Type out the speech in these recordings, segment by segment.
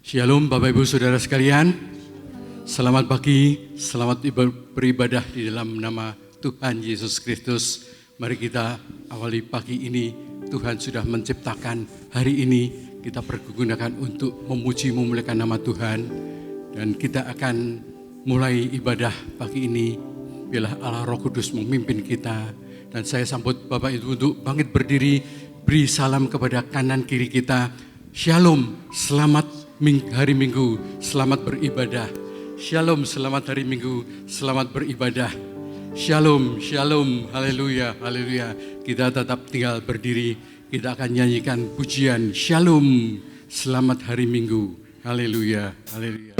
Shalom Bapak Ibu Saudara sekalian. Selamat pagi, selamat beribadah di dalam nama Tuhan Yesus Kristus. Mari kita awali pagi ini. Tuhan sudah menciptakan hari ini. Kita pergunakan untuk memuji memuliakan nama Tuhan. Dan kita akan mulai ibadah pagi ini. Biarlah Allah Roh Kudus memimpin kita. Dan saya sambut Bapak Ibu untuk bangkit berdiri. Beri salam kepada kanan kiri kita. Shalom, selamat hari Minggu, selamat beribadah. Shalom, selamat hari Minggu, selamat beribadah. Shalom, shalom, haleluya, haleluya. Kita tetap tinggal berdiri, kita akan nyanyikan pujian Shalom, selamat hari Minggu, haleluya, haleluya.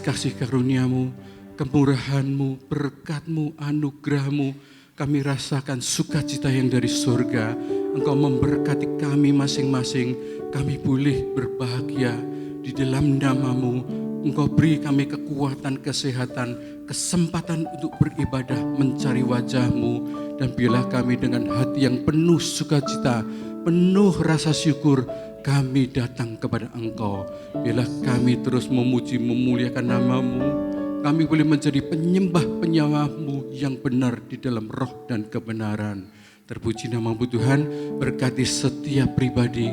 Kasih karuniamu, kemurahanmu, berkatmu, anugerahmu, kami rasakan sukacita yang dari surga. Engkau memberkati kami masing-masing, kami boleh berbahagia di dalam namamu. Engkau beri kami kekuatan, kesehatan, kesempatan untuk beribadah, mencari wajahmu. Dan biarlah kami dengan hati yang penuh sukacita, penuh rasa syukur, kami datang kepada Engkau. Biarlah kami terus memuji memuliakan namamu. Kami boleh menjadi penyembah-penyembah-Mu yang benar di dalam roh dan kebenaran. Terpuji namamu Tuhan, berkati setiap pribadi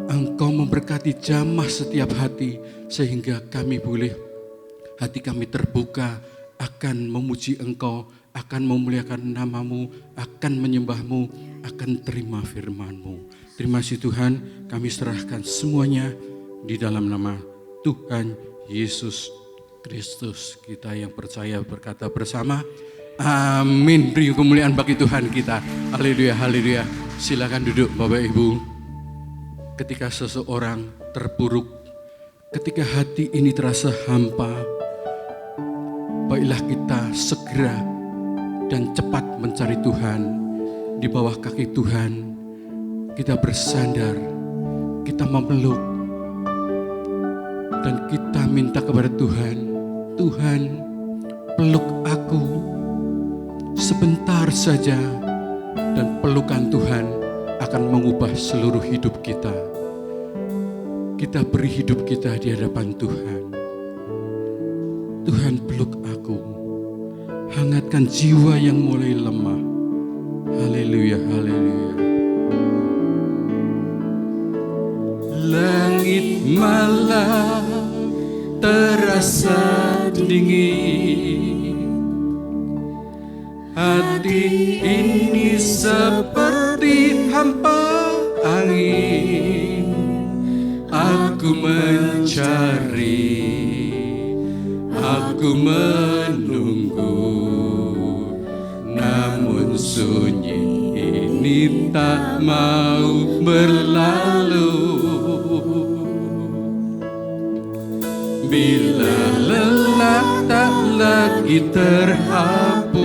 Engkau memberkati jamah setiap hati, sehingga hati kami terbuka akan memuji Engkau, akan memuliakan namamu, akan menyembahmu, akan terima firman-Mu. Terima kasih Tuhan, kami serahkan semuanya di dalam nama Tuhan Yesus Kristus. Kita yang percaya berkata bersama, amin. Beri kemuliaan bagi Tuhan kita. Haleluya, haleluya. Silakan duduk Bapak Ibu. Ketika seseorang terpuruk, ketika hati ini terasa hampa, baiklah kita segera dan cepat mencari Tuhan. Di bawah kaki Tuhan, kita bersandar, kita memeluk, dan kita minta kepada Tuhan, Tuhan peluk aku sebentar saja, dan pelukan Tuhan akan mengubah seluruh hidup kita. Kita beri hidup kita di hadapan Tuhan. Tuhan peluk aku, hangatkan jiwa yang mulai lemah. Haleluya, haleluya. Langit malam terasa dingin, hati ini seperti hampa angin. Aku mencari, aku menunggu, namun sunyi ini tak mau berlalu. Bila lelah tak lagi terhapus,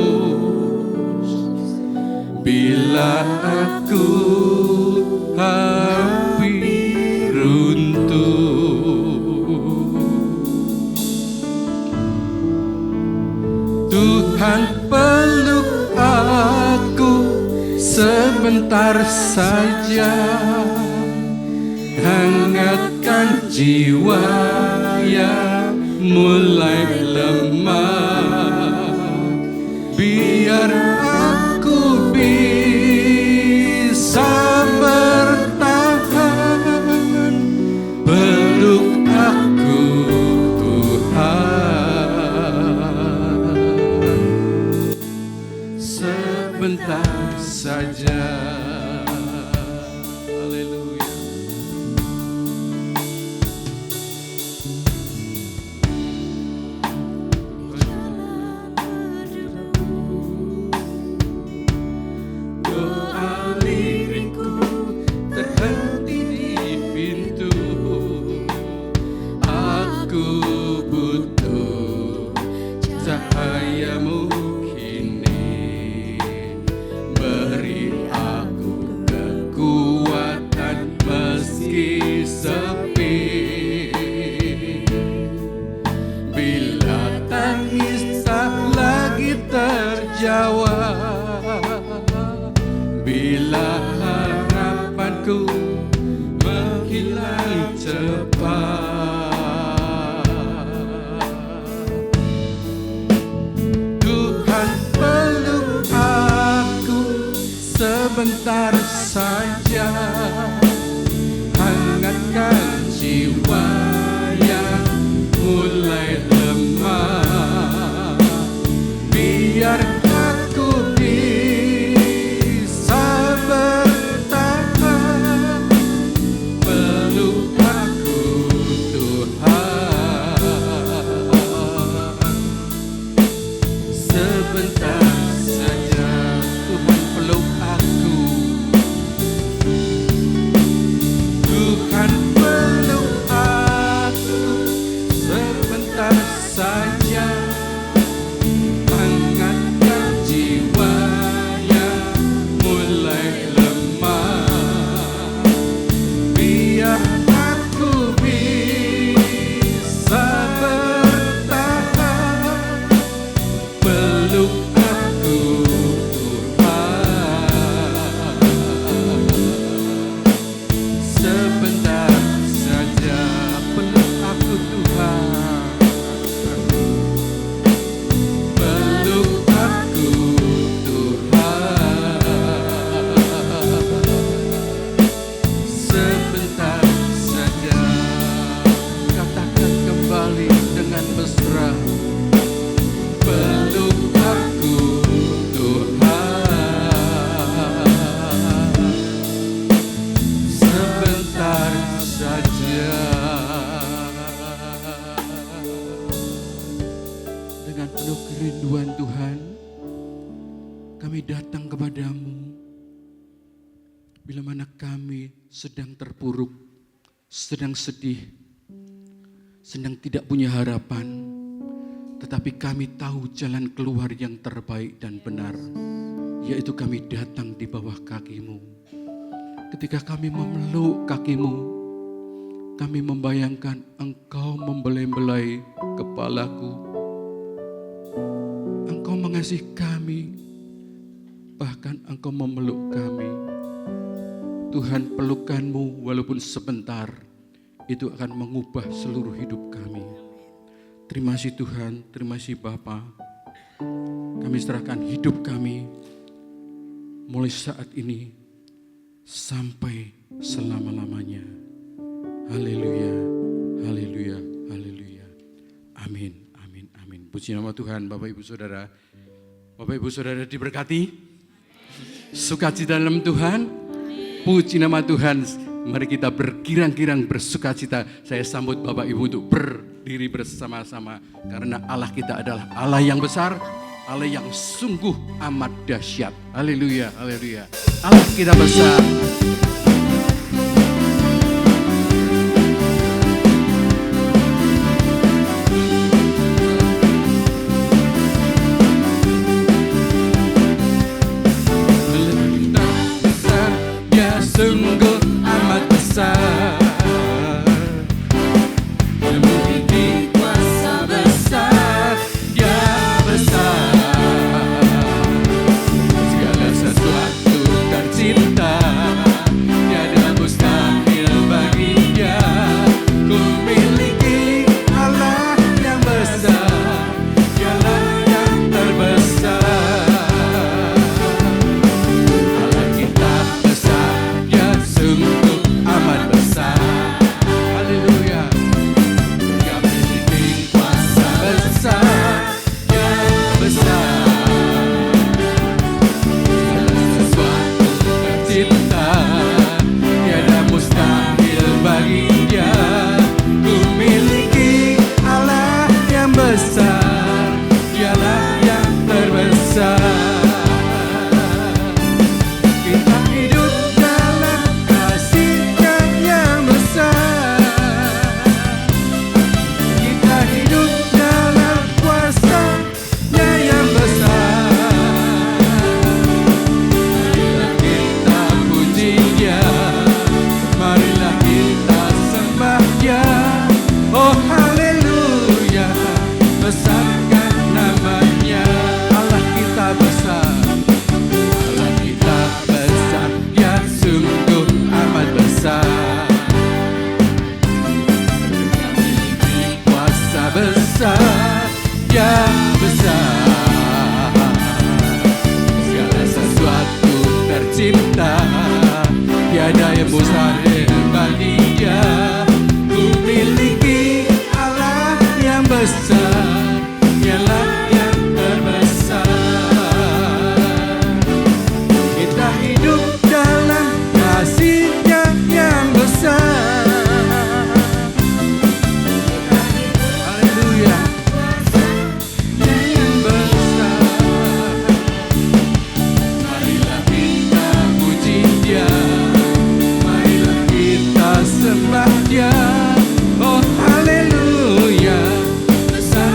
bila aku hampir runtuh, Tuhan peluk aku sebentar saja, hangatkan jiwa yang mulai lemah, biar aku bisa bertahan. Peluk aku Tuhan, sebentar saja. Haleluya. Doa lirikku terhenti di pintu. Aku butuh cahayamu kini, beri aku kekuatan meski sepi. Bila tangis tak lagi terjawab, bila harapanku menghilang cepat, Tuhan peluk aku sebentar saja, hangatkan jiwa yang mulai lemah, biar aku bisa bertahan. Peluk aku Tuhan, sebentar saja. Tuhan peluk aku, rinduan Tuhan, kami datang kepadamu bila mana kami sedang terpuruk, sedang sedih, sedang tidak punya harapan, tetapi kami tahu jalan keluar yang terbaik dan benar, yaitu kami datang di bawah kaki-Mu. Ketika kami memeluk kaki-Mu, kami membayangkan Engkau membelai-belai kepalaku. Engkau mengasihi kami, bahkan Engkau memeluk kami. Tuhan, pelukan-Mu walaupun sebentar, itu akan mengubah seluruh hidup kami. Terima kasih Tuhan, terima kasih Bapa. Kami serahkan hidup kami mulai saat ini sampai selama-lamanya. Haleluya, haleluya, haleluya. Amin, amin, amin. Puji nama Tuhan, Bapak Ibu Saudara. Bapak Ibu Saudara diberkati. Sukacita dalam Tuhan. Puji nama Tuhan. Mari kita berkirang-kirang bersukacita. Saya sambut Bapak Ibu untuk berdiri bersama-sama. Karena Allah kita adalah Allah yang besar. Allah yang sungguh amat dahsyat. Haleluya, haleluya. Allah kita besar. Sungguh amat besar, memiliki kuasa besar, Dia besar. Segala sesuatu tercipta, tiada mustahil bagi Dia. Ku miliki Allah yang besar, Dialah yang terbesar. Allah kita besar, sungguh amat besar. Haleluya. Dia memiliki kuasa besar, Dia besar. Segala sesuatu tercipta, tiada mustahil bagi Dia. Ku miliki Allah yang besar, Dialah yang terbesar. Tiada yang mustahil bagi Dia. Ku miliki Allah yang besar, Dialah yang terbesar. Kita hidup dalam kasih-Nya yang besar. Haleluya. Dia yang besar. Marilah kita puji Dia, sembah Dia, oh haleluya. Besar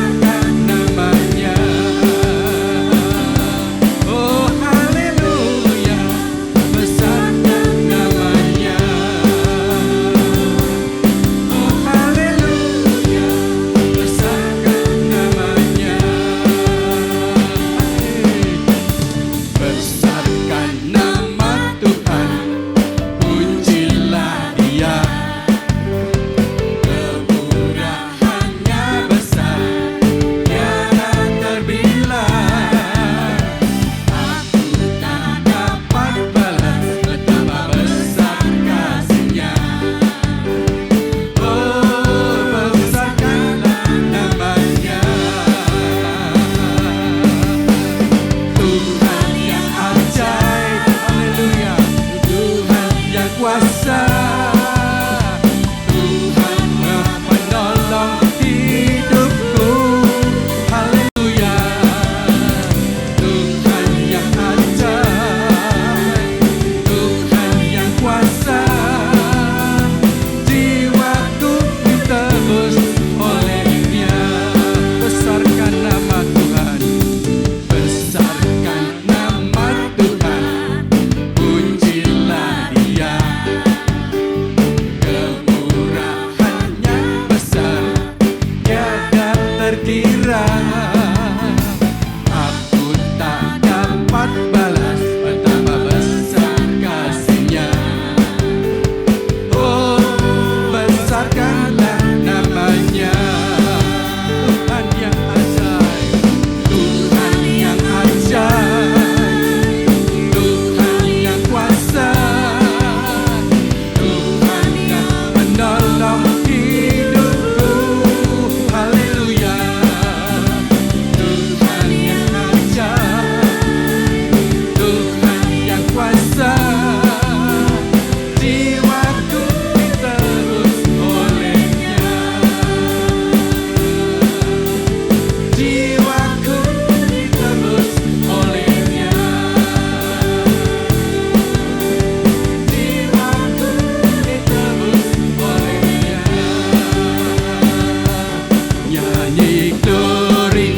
nyanyi glory,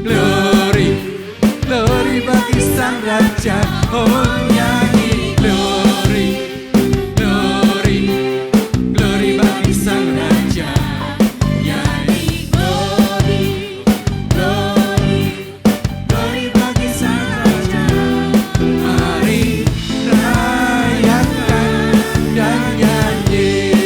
glory, glory bagi Sang Raja. Oh nyanyi glory, glory, glory bagi Sang Raja. Nyanyi glory, glory, glory bagi Sang Raja. Mari rayakan dan nyanyi.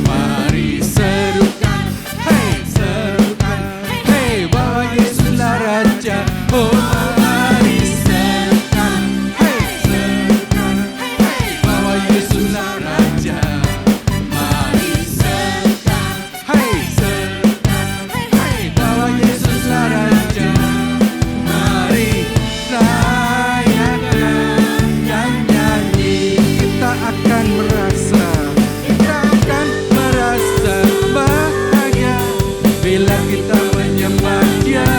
Mari serukan, hey serukan, hey bahwa Yesuslah Raja. Oh mari serukan, hey serukan, hey bahwa Yesuslah Raja. Mari serukan, hey serukan, hey bahwa Yesuslah Raja. Mari rayakan dan nyanyi. Kita akan merasa bahagia bila kita menyembah Dia.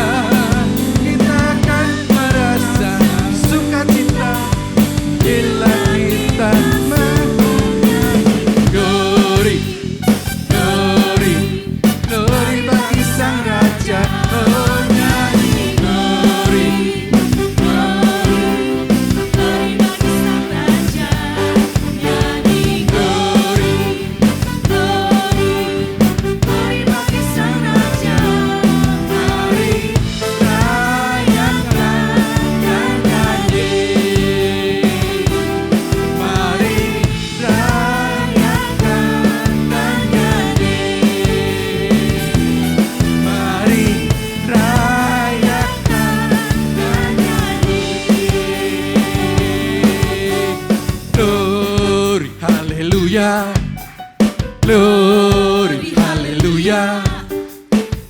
Kita akan merasa sukacita bila kita glory, glory, glory bagi Sang Raja. Oh nyanyi glory, glory, glory bagi Sang Raja. Nyanyi glory, glory, glory bagi Sang Raja. Mari rayakan dan nyanyi. Mari rayakan dan nyanyi. Mari rayakan dan nyanyi. Glory, haleluya. Glory, haleluya.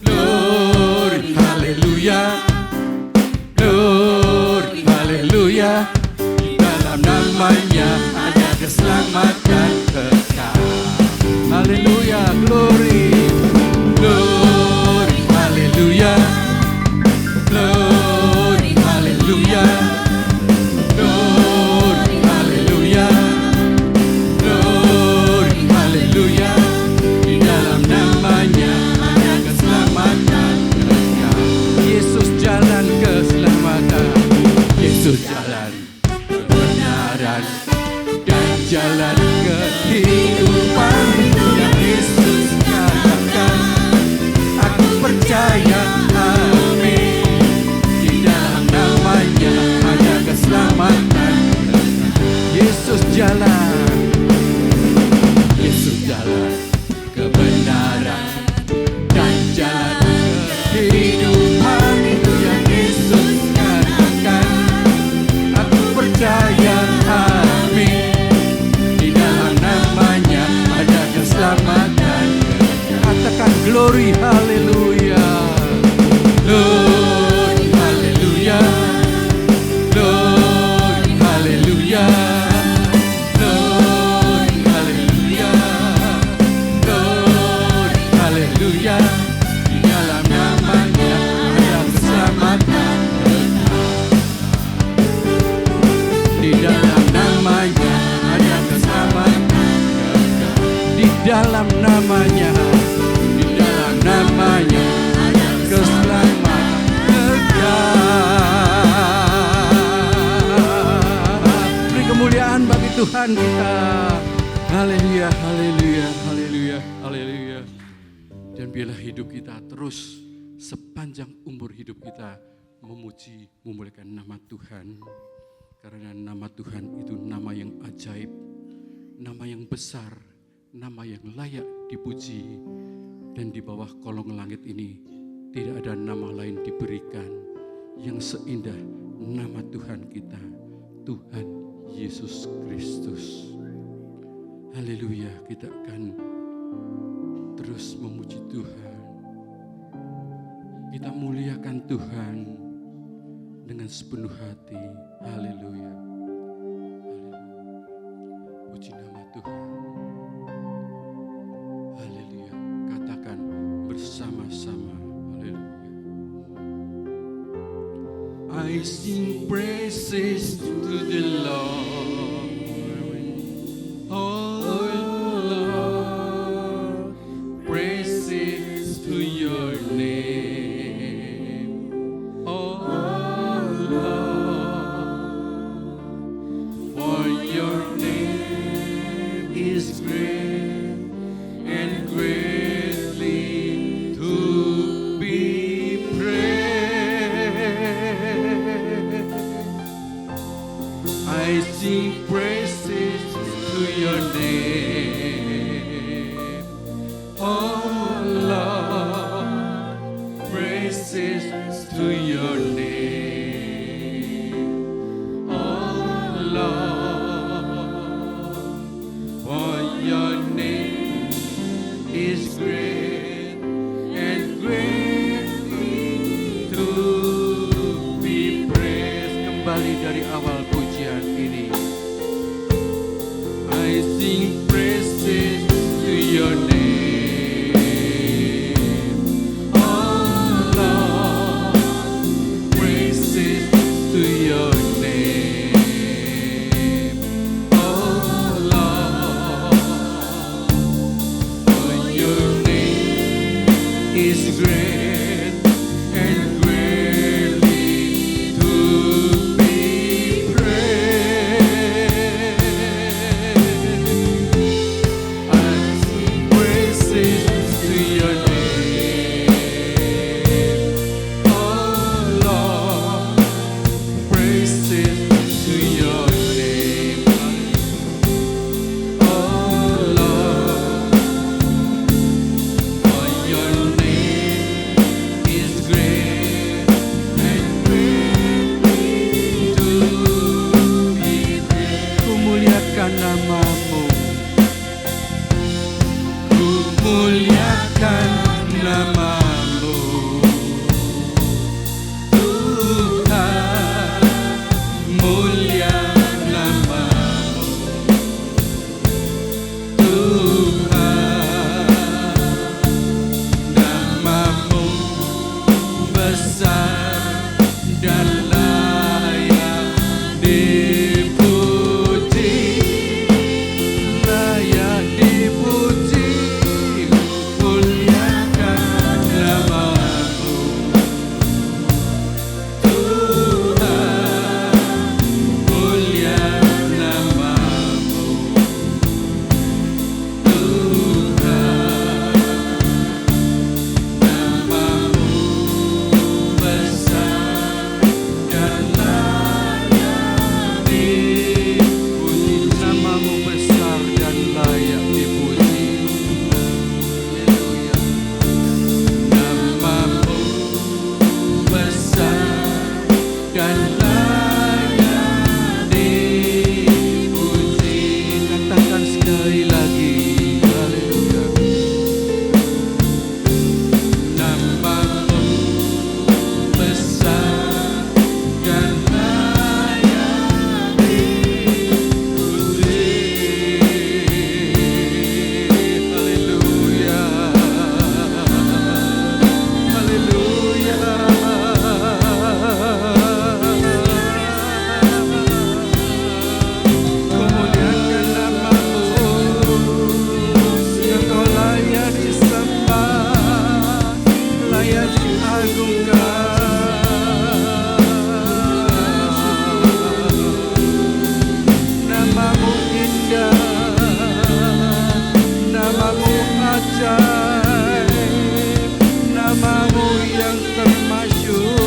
Glory, haleluya. Glory, haleluya. Dalam namanya ada keselamatan kekal. Haleluya, glory. Glory, haleluya. Glory, haleluya. Glory, haleluya. Glory, haleluya. Di dalam namanya ada keselamatan kekal. Yesus jalan keselamatan. Yesus jalan kebenaran dan jalan kehidupan. Yang Yesus katakan, aku percaya, amin. Di dalam namanya ada keselamatan. Yesus jalan, Yesus jalan kebenaran dan jalan kehidupan. Itu yang Yesus katakan, aku percaya, amin. Di dalam namanya ada keselamatan. Katakan glory, haleluya. Glory, haleluya. Glory, haleluya. Glory, haleluya. Glory, haleluya. Di dalam namanya ada keselamatan. Di dalam namanya ada keselamatan. Di dalam namanya, di dalam namanya ada keselamatan kekal. Beri kemuliaan bagi Tuhan kita. Haleluya, haleluya, haleluya, haleluya. Dan biarlah hidup kita terus sepanjang umur hidup kita memuji, memuliakan nama Tuhan. Karena nama Tuhan itu nama yang ajaib, nama yang besar, nama yang layak dipuji. Dan di bawah kolong langit ini tidak ada nama lain diberikan yang seindah nama Tuhan kita, Tuhan Yesus Kristus. Haleluya, kita akan terus memuji Tuhan. Kita muliakan Tuhan dengan sepenuh hati. Haleluya. Puji nama Tuhan. Haleluya. Katakan bersama-sama. Haleluya. I sing praises to the Lord. Oh Lord, praises to your name, oh Lord, for your name is great and greatly to be praised. I sing praises to your name, oh Lord, praises to your name, oh Lord, for your name is great and greatly to be praised. Kembali dari awal pujian ini, I sing praises to your name. Is great and greatly to be praised. I sing praises to your name, oh Lord, praises to your name, oh Lord, for your name is great and greatly to be praised. Kumuliakan namamu, kumuliakan namamu, Tuhan, mulia namamu, Tuhan, namamu besar dan layak dipuji, layak dipuji. Muliakan namamu, Tuhan, mulia namamu, Tuhan, namamu besar dan layak dipuji. Namamu besar dan layak dipuji. Haleluya. Namamu besar dan layak dipuji. Katakan sekali lagi. Haleluya. Namamu besar dan layak dipuji. Haleluya. Haleluya. Kemuliakan namamu, Engkau layak disembah, layak diagungkan. Namamu indah, namamu ajaib, namamu yang termasyhur.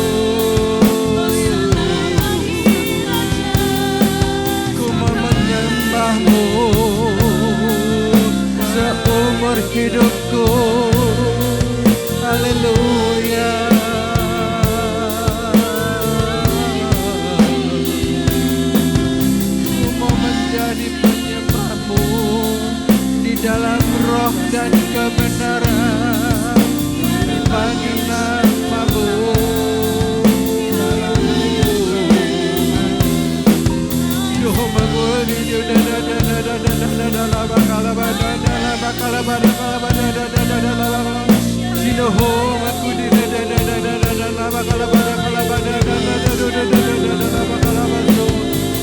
Ku mau menyembahmu seumur hidupku. Haleluya. Ku mau menjadi penyembahmu di dalam roh dan kebenaran. Dipanggil namamu.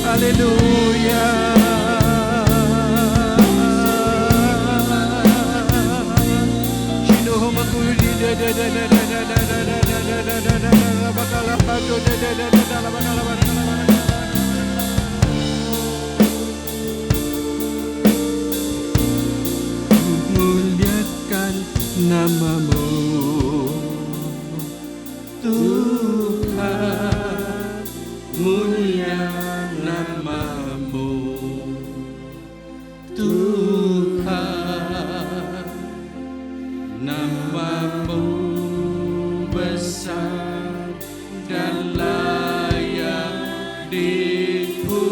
Haleluya. Shinoho makudi Muliakan namamu Tuhan, mulia namamu Tuhan, namamu besar dan layak dipuji.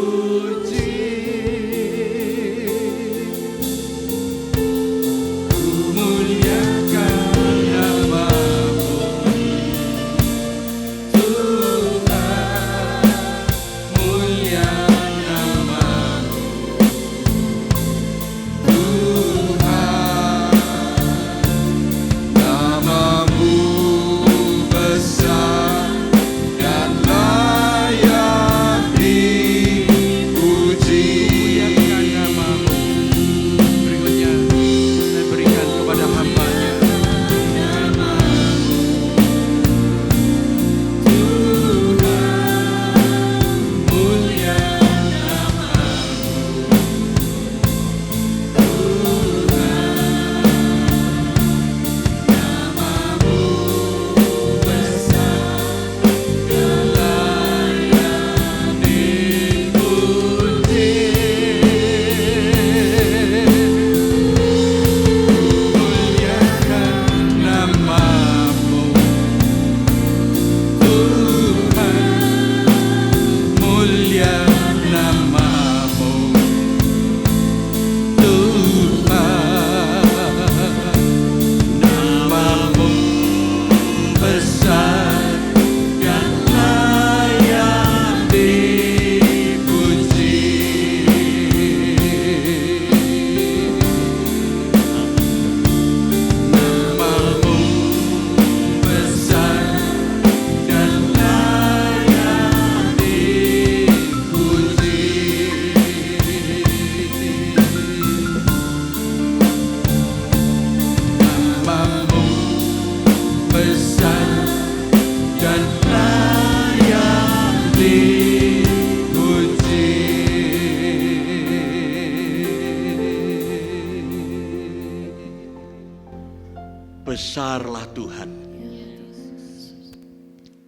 Besarlah Tuhan,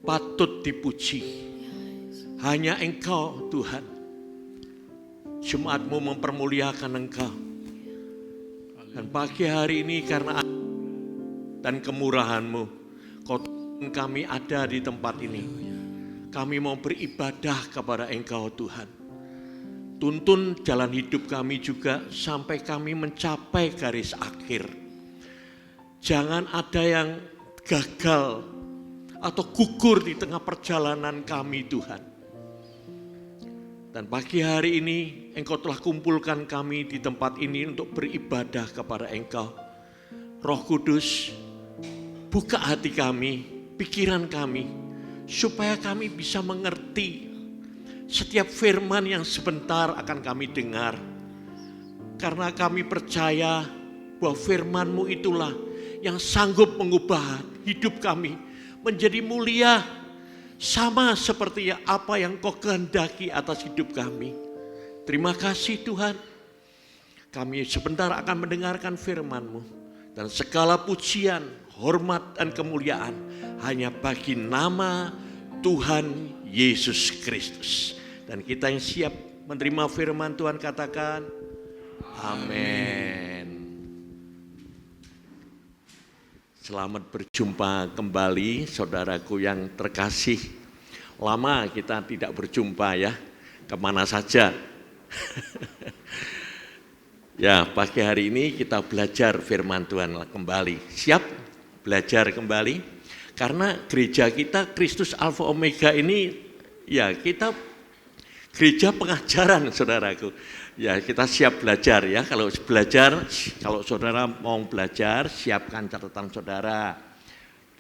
patut dipuji. Hanya Engkau Tuhan. Jemaat-Mu mempermuliakan Engkau. Dan pagi hari ini karena dan kemurahan-Mu, kami ada di tempat ini. Kami mau beribadah kepada Engkau Tuhan. Tuntun jalan hidup kami juga sampai kami mencapai garis akhir. Jangan ada yang gagal atau gugur di tengah perjalanan kami Tuhan. Dan pagi hari ini Engkau telah kumpulkan kami di tempat ini untuk beribadah kepada Engkau. Roh Kudus, buka hati kami, pikiran kami, supaya kami bisa mengerti setiap firman yang sebentar akan kami dengar. Karena kami percaya bahwa firman-Mu itulah yang sanggup mengubah hidup kami menjadi mulia sama seperti apa yang Kau kehendaki atas hidup kami. Terima kasih Tuhan. Kami sebentar akan mendengarkan firman-Mu dan segala pujian, hormat dan kemuliaan hanya bagi nama Tuhan Yesus Kristus. Dan kita yang siap menerima firman Tuhan katakan amin. Selamat berjumpa kembali saudaraku yang terkasih. Lama kita tidak berjumpa ya, kemana saja. Ya, pagi hari ini kita belajar firman Tuhan kembali. Siap belajar kembali? Karena gereja kita Kristus Alfa Omega ini, ya kita gereja pengajaran saudaraku. Ya kita siap belajar ya, kalau saudara mau belajar, siapkan catatan saudara,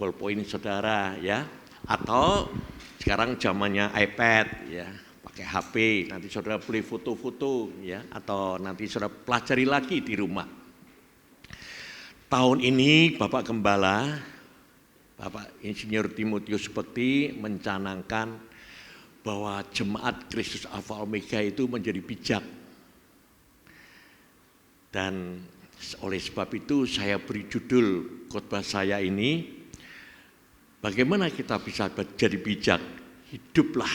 ballpoint saudara ya. Atau sekarang zamannya iPad ya, pakai HP, nanti saudara boleh foto-foto ya, atau nanti saudara pelajari lagi di rumah. Tahun ini Bapak Gembala Bapak Insinyur Timotius Bekti mencanangkan bahwa jemaat Kristus Alfa Omega itu menjadi bijak. Dan oleh sebab itu saya beri judul khotbah saya ini, bagaimana kita bisa jadi bijak, hiduplah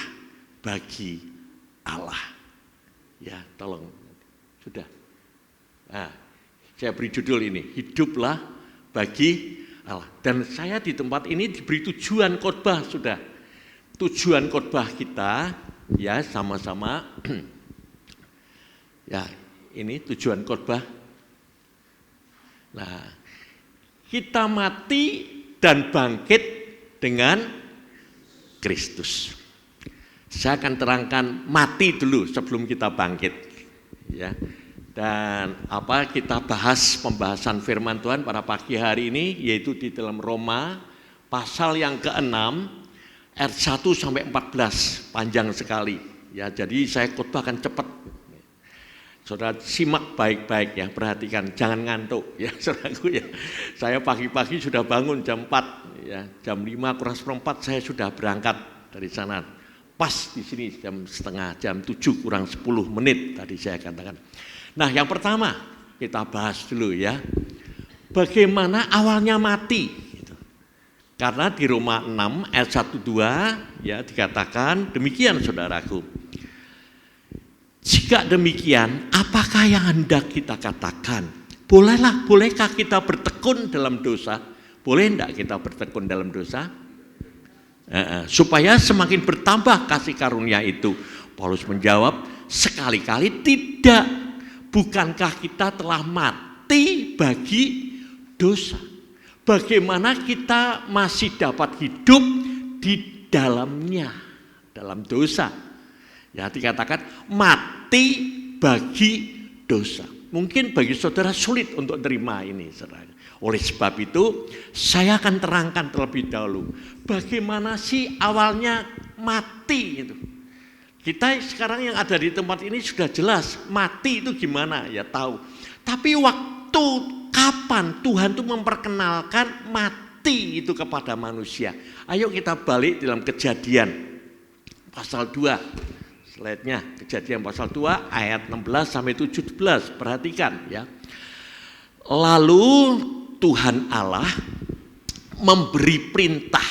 bagi Allah. Ya, tolong, sudah. Nah, saya beri judul ini, hiduplah bagi Allah. Dan saya di tempat ini diberi tujuan khotbah, sudah. Tujuan khotbah kita, ya sama-sama. Ya, ini tujuan khotbah. Nah, kita mati dan bangkit dengan Kristus. Saya akan terangkan mati dulu sebelum kita bangkit. Ya. Dan kita bahas pembahasan firman Tuhan pada pagi hari ini, yaitu di dalam Roma pasal yang ke-6 ayat 1 sampai 14, panjang sekali. Ya, jadi saya khotbah akan cepat. Saudara simak baik-baik ya, perhatikan, jangan ngantuk ya saudaraku ya. Saya pagi-pagi sudah bangun jam 4 ya, jam 5 kurang seperempat saya sudah berangkat dari sana. Pas di sini jam 7 kurang 10 menit tadi saya katakan. Nah, yang pertama kita bahas dulu ya, bagaimana awalnya mati. Gitu. Karena di Roma 6 ayat 1-2 ya dikatakan demikian saudaraku. Jika demikian, apakah yang hendak kita katakan? Bolehkah kita bertekun dalam dosa? Boleh enggak kita bertekun dalam dosa? Supaya semakin bertambah kasih karunia itu. Paulus menjawab, sekali-kali tidak. Bukankah kita telah mati bagi dosa? Bagaimana kita masih dapat hidup di dalamnya, dalam dosa? Ya, dikatakan mati bagi dosa. Mungkin bagi saudara sulit untuk terima ini, saudara. Oleh sebab itu, saya akan terangkan terlebih dahulu. Bagaimana sih awalnya mati itu? Kita sekarang yang ada di tempat ini sudah jelas mati itu gimana, ya tahu. Tapi waktu kapan Tuhan itu memperkenalkan mati itu kepada manusia? Ayo kita balik dalam Kejadian pasal 2. Slide-nya, Kejadian pasal 2 ayat 16 sampai 17. Perhatikan ya. Lalu Tuhan Allah memberi perintah.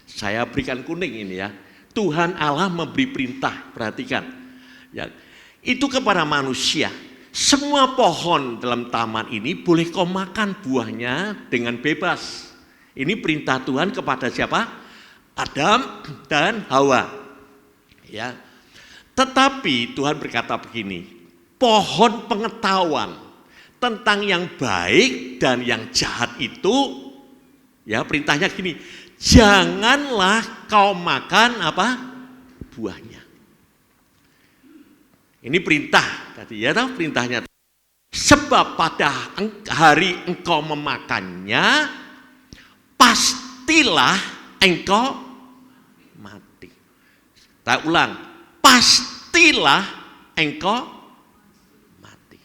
Saya berikan kuning ini ya. Tuhan Allah memberi perintah, perhatikan. Ya, itu kepada manusia. Semua pohon dalam taman ini boleh kau makan buahnya dengan bebas. Ini perintah Tuhan kepada siapa? Adam dan Hawa. Ya. Tetapi Tuhan berkata begini, pohon pengetahuan tentang yang baik dan yang jahat itu, ya perintahnya gini, janganlah kau makan buahnya. Ini perintah tadi ya, tahu perintahnya. Sebab pada hari engkau memakannya, pastilah engkau mati. Tak ulang, pastilah engkau mati.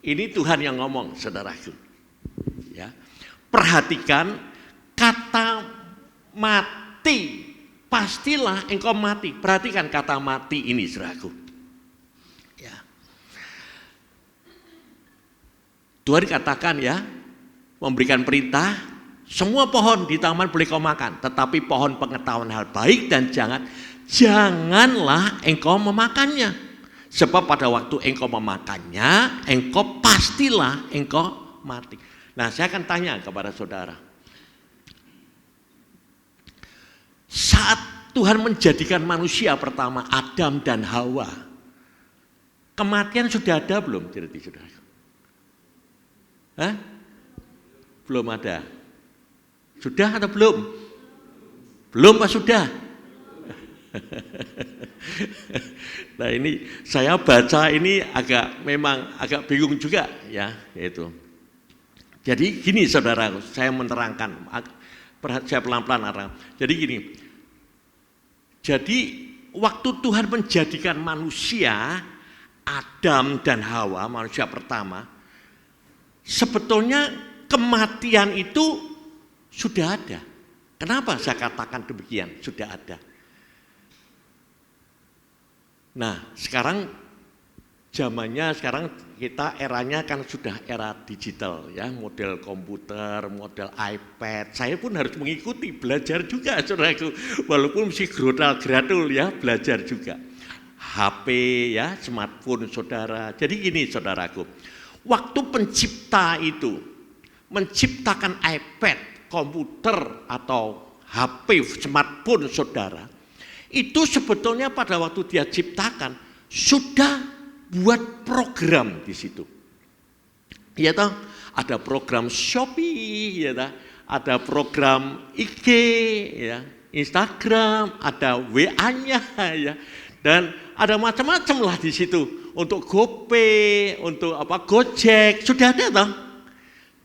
Ini Tuhan yang ngomong, saudaraku. Ya, perhatikan kata mati, pastilah engkau mati. Perhatikan kata mati ini, saudaraku. Ya. Tuhan katakan ya, memberikan perintah, semua pohon di taman boleh kau makan, tetapi pohon pengetahuan hal baik dan janganlah engkau memakannya. Sebab pada waktu engkau memakannya, engkau pastilah engkau mati. Nah, saya akan tanya kepada saudara. Saat Tuhan menjadikan manusia pertama, Adam dan Hawa, kematian sudah ada belum? Saudara? Hah? Belum ada. Sudah atau belum? Belum apa sudah? Nah, ini saya baca ini memang agak bingung juga ya, itu. Jadi gini saudara, saya menerangkan, saya pelan-pelan. Jadi gini, jadi waktu Tuhan menjadikan manusia, Adam dan Hawa, manusia pertama, sebetulnya kematian itu Sudah ada. Kenapa saya katakan demikian? Sudah ada. Nah, sekarang kita eranya kan sudah era digital ya, model komputer, model iPad. Saya pun harus mengikuti, belajar juga saudaraku. Walaupun mesti gradul ya, belajar juga. HP ya, smartphone saudara. Jadi gini saudaraku, waktu pencipta itu menciptakan iPad, komputer atau HP, smartphone saudara, itu sebetulnya pada waktu dia ciptakan sudah buat program di situ. Ya toh, ada program Shopee, ya toh, ada program IG, ya, Instagram, ada WA-nya, ya, dan ada macam-macam lah di situ. Untuk GoPay, untuk Gojek, sudah ada toh.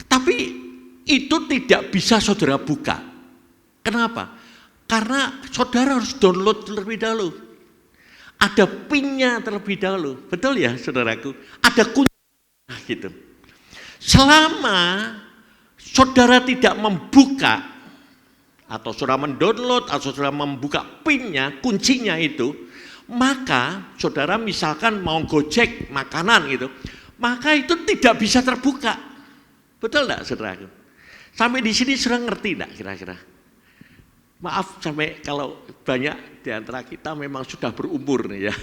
Tapi itu tidak bisa saudara buka. Kenapa? Karena saudara harus download terlebih dahulu. Ada PIN-nya terlebih dahulu. Betul ya saudaraku? Ada kunci gitu. Selama saudara tidak membuka atau saudara mendownload atau saudara membuka PIN-nya, kuncinya itu, maka saudara misalkan mau Gojek makanan gitu, maka itu tidak bisa terbuka. Betul enggak saudaraku? Sampai di sini sudah ngerti enggak kira-kira? Maaf sampai kalau banyak di antara kita memang sudah berumur nih ya,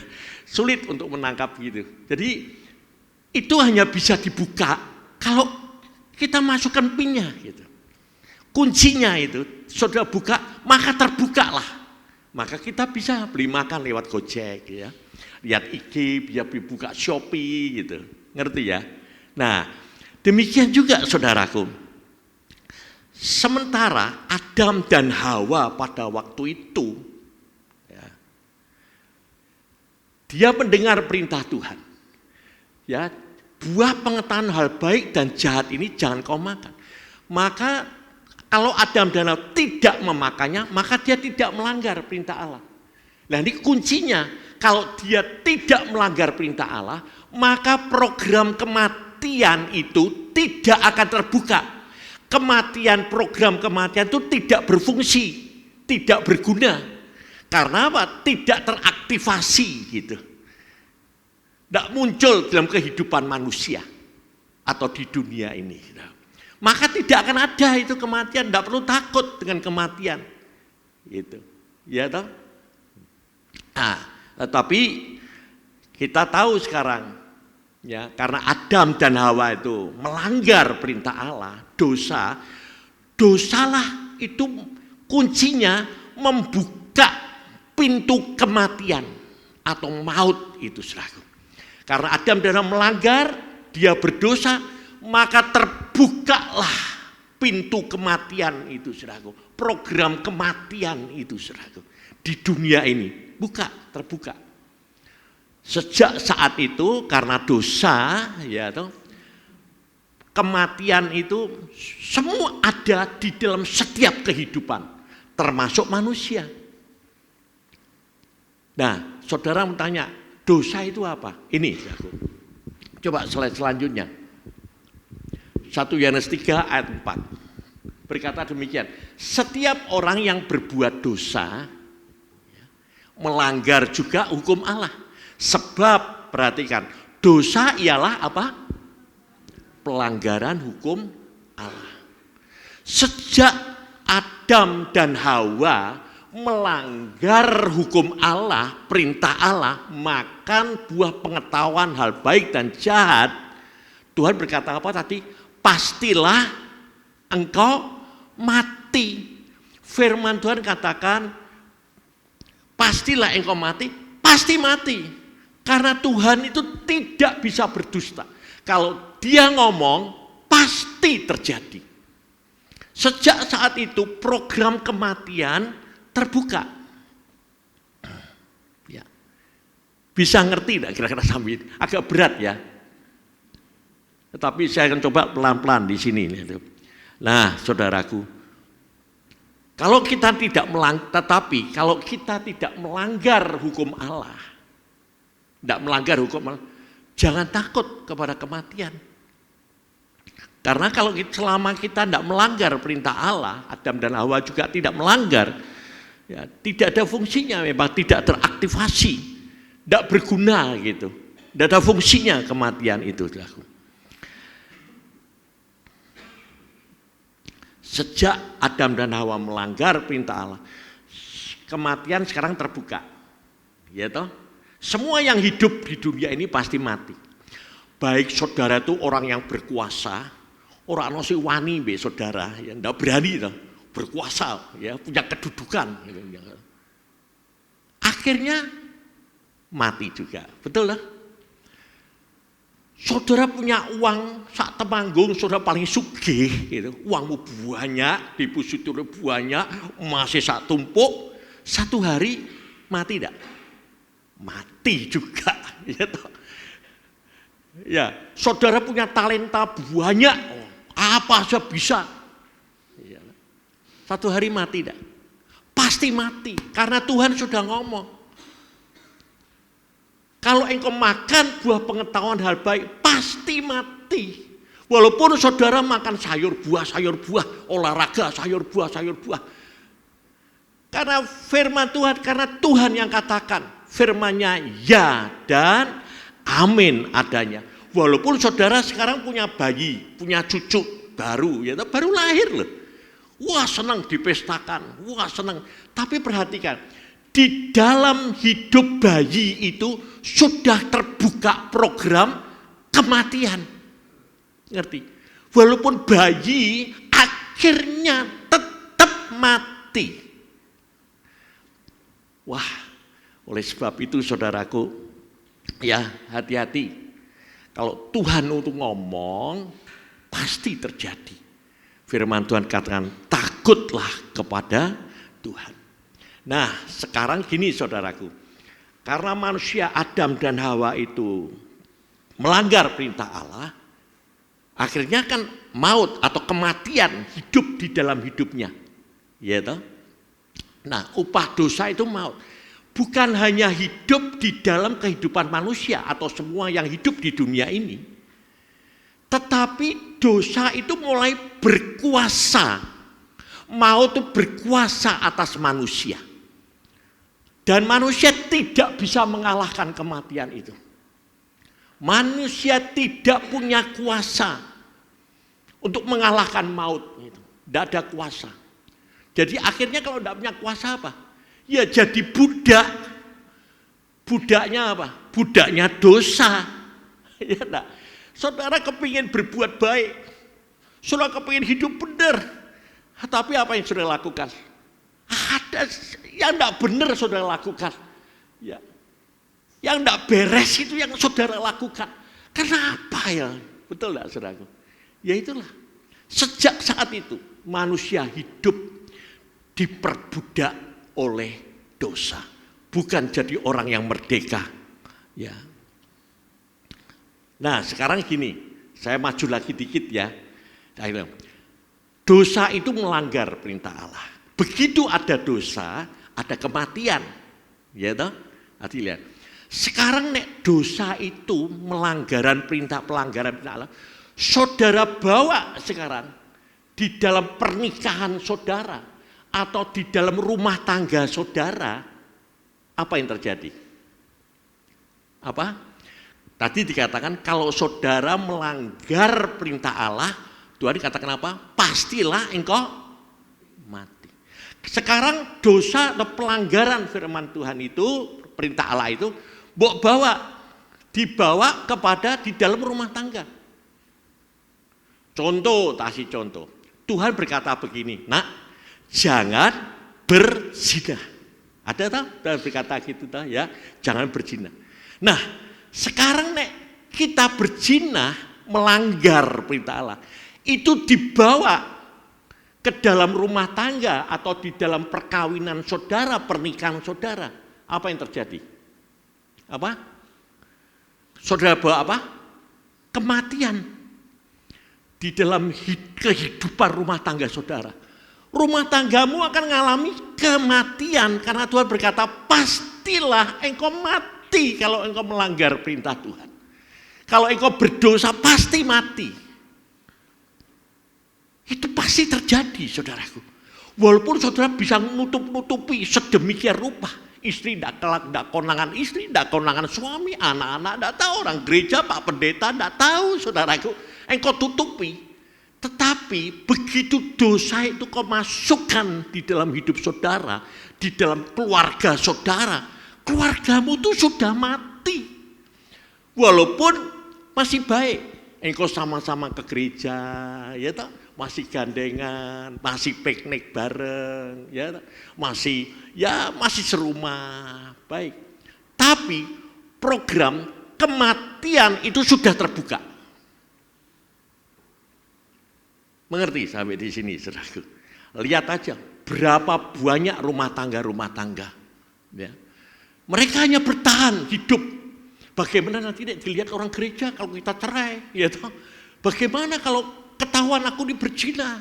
sulit untuk menangkap gitu. Jadi itu hanya bisa dibuka kalau kita masukkan PIN-nya gitu. Kuncinya itu saudara buka, maka terbukalah. Maka kita bisa beli makan lewat Gojek ya. Lihat IG, bisa buka Shopee gitu. Ngerti ya? Nah, demikian juga saudaraku. Sementara Adam dan Hawa pada waktu itu, ya, dia mendengar perintah Tuhan. Ya, buah pengetahuan hal baik dan jahat ini jangan kau makan. Maka kalau Adam dan Hawa tidak memakannya, maka dia tidak melanggar perintah Allah. Nah ini kuncinya, kalau dia tidak melanggar perintah Allah, maka program kematian itu tidak akan terbuka. Program kematian itu tidak berfungsi, tidak berguna. Karena apa? Tidak teraktivasi gitu. Tidak muncul dalam kehidupan manusia atau di dunia ini. Maka tidak akan ada itu kematian, tidak perlu takut dengan kematian. Gitu. Ya toh? Nah, tetapi kita tahu sekarang ya, karena Adam dan Hawa itu melanggar perintah Allah, dosalah itu kuncinya membuka pintu kematian atau maut itu saudaraku. Karena Adam dan Hawa melanggar, dia berdosa, maka terbukalah pintu kematian itu saudaraku. Program kematian itu saudaraku. Di dunia ini terbuka. Sejak saat itu karena dosa ya toh, kematian itu semua ada di dalam setiap kehidupan termasuk manusia. Nah, saudara bertanya, dosa itu apa? Ini aku. Coba slide selanjutnya. 1 Yohanes 3 ayat 4. Berkata demikian, setiap orang yang berbuat dosa melanggar juga hukum Allah. Sebab perhatikan, dosa ialah apa? Pelanggaran hukum Allah. Sejak Adam dan Hawa melanggar hukum Allah, perintah Allah, makan buah pengetahuan hal baik dan jahat, Tuhan berkata apa tadi? Pastilah engkau mati. Firman Tuhan katakan, pastilah engkau mati, pasti mati. Karena Tuhan itu tidak bisa berdusta. Kalau dia ngomong, pasti terjadi. Sejak saat itu program kematian terbuka. Ya. Bisa ngerti tidak kira-kira sambil? Agak berat ya. Tetapi saya akan coba pelan-pelan di sini. Nah, saudaraku, kalau kita tidak melanggar hukum Allah, tidak melanggar hukum Allah, jangan takut kepada kematian. Karena kalau selama kita tidak melanggar perintah Allah, Adam dan Hawa juga tidak melanggar, ya, tidak ada fungsinya, memang tidak teraktivasi, tidak berguna gitu. Tidak ada fungsinya kematian itu. Sejak Adam dan Hawa melanggar perintah Allah, kematian sekarang terbuka. Ya toh? Semua yang hidup di dunia ini pasti mati. Baik saudara itu orang yang berkuasa, orang nasi wani be saudara, yang tidak berani toh, berkuasa, ya punya kedudukan. Akhirnya mati juga, betul lah. Saudara punya uang sak temanggung, saudara paling sugih, gitu. Uangmu banyak, depositonya banyak, masih sak tumpuk, satu hari mati tidak? Mati juga, ya toh. Ya, saudara punya talenta banyak, apa saja bisa. Ya. Satu hari mati tidak? Pasti mati, karena Tuhan sudah ngomong. Kalau engkau makan buah pengetahuan hal baik, pasti mati. Walaupun saudara makan sayur buah, olahraga sayur buah. Karena firman Tuhan, karena Tuhan yang katakan, firman-Nya ya dan amin adanya. Walaupun saudara sekarang punya bayi, punya cucu baru, ya baru lahir loh. Wah senang dipestakan, wah senang. Tapi perhatikan, di dalam hidup bayi itu sudah terbuka program kematian. Ngerti? Walaupun bayi akhirnya tetap mati. Wah, oleh sebab itu saudaraku, ya hati-hati. Kalau Tuhan untuk ngomong, pasti terjadi. Firman Tuhan katakan, takutlah kepada Tuhan. Nah, sekarang gini saudaraku, karena manusia Adam dan Hawa itu melanggar perintah Allah, akhirnya kan maut atau kematian hidup di dalam hidupnya. Ya toh? Nah, upah dosa itu maut. Bukan hanya hidup di dalam kehidupan manusia atau semua yang hidup di dunia ini, tetapi dosa itu mulai berkuasa. Maut itu berkuasa atas manusia. Dan manusia tidak bisa mengalahkan kematian itu. Manusia tidak punya kuasa untuk mengalahkan maut. Tidak ada kuasa. Jadi akhirnya kalau tidak punya kuasa apa? Ya jadi budak. Budaknya apa? Budaknya dosa. Ya enggak? Saudara kepingin berbuat baik. Saudara kepingin hidup benar. Tapi apa yang saudara lakukan? Ada yang tidak benar saudara lakukan. Ya. Yang tidak beres itu yang saudara lakukan. Kenapa ya? Betul tidak saudaraku? Ya itulah. Sejak saat itu manusia hidup diperbudak oleh dosa. Bukan jadi orang yang merdeka. Ya. Nah sekarang gini, saya maju lagi dikit ya. Dosa itu melanggar perintah Allah. Begitu ada dosa, ada kematian. Ya toh? Hati lihat. Sekarang nek dosa itu pelanggaran perintah Allah, saudara bawa sekarang di dalam pernikahan saudara atau di dalam rumah tangga saudara, apa yang terjadi? Apa? Tadi dikatakan kalau saudara melanggar perintah Allah, Tuhan dikatakan apa? Pastilah engkau mati. Sekarang dosa atau pelanggaran firman Tuhan itu, perintah Allah itu, dibawa kepada di dalam rumah tangga. Contoh, kasih contoh. Tuhan berkata begini, nak, jangan berzina. Ada tak? Tuhan berkata gitu tak? Ya, jangan berzina. Nah, sekarang nek kita berzina melanggar perintah Allah, itu dibawa ke dalam rumah tangga atau di dalam perkawinan saudara, pernikahan saudara, apa yang terjadi? Apa? Saudara bawa apa? Kematian di dalam kehidupan rumah tangga saudara. Rumah tanggamu akan mengalami kematian karena Tuhan berkata, pastilah engkau mati kalau engkau melanggar perintah Tuhan. Kalau engkau berdosa pasti mati. Itu pasti terjadi, saudaraku. Walaupun saudara bisa nutup-nutupi sedemikian rupa. Istri tidak konangan istri, tidak konangan suami, anak-anak tidak tahu, orang gereja, Pak Pendeta tidak tahu, saudaraku. Engkau tutupi. Tetapi begitu dosa itu kau masukkan di dalam hidup saudara, di dalam keluarga saudara, keluargamu itu sudah mati. Walaupun masih baik, engkau sama-sama ke gereja, ya toh, masih gandengan, masih piknik bareng, ya toh, masih serumah, baik. Tapi program kematian itu sudah terbuka. Mengerti sampai di sini, saudaraku? Lihat aja berapa banyak rumah tangga. Ya. Mereka hanya bertahan hidup. Bagaimana nanti dilihat orang gereja kalau kita cerai, ya toh? Bagaimana kalau ketahuan aku ini berzina,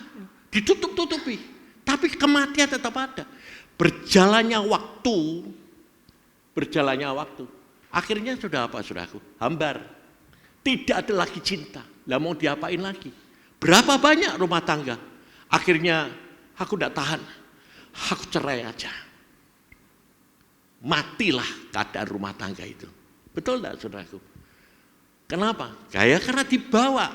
ditutup-tutupi. Tapi kematian tetap ada. Berjalannya waktu. Akhirnya sudah apa, saudaraku? Hambar. Tidak ada lagi cinta. Lah mau diapain lagi? Berapa banyak rumah tangga? Akhirnya aku tidak tahan. Aku cerai aja. Matilah keadaan rumah tangga itu. Betul tidak, saudaraku? Kenapa? Karena dibawa.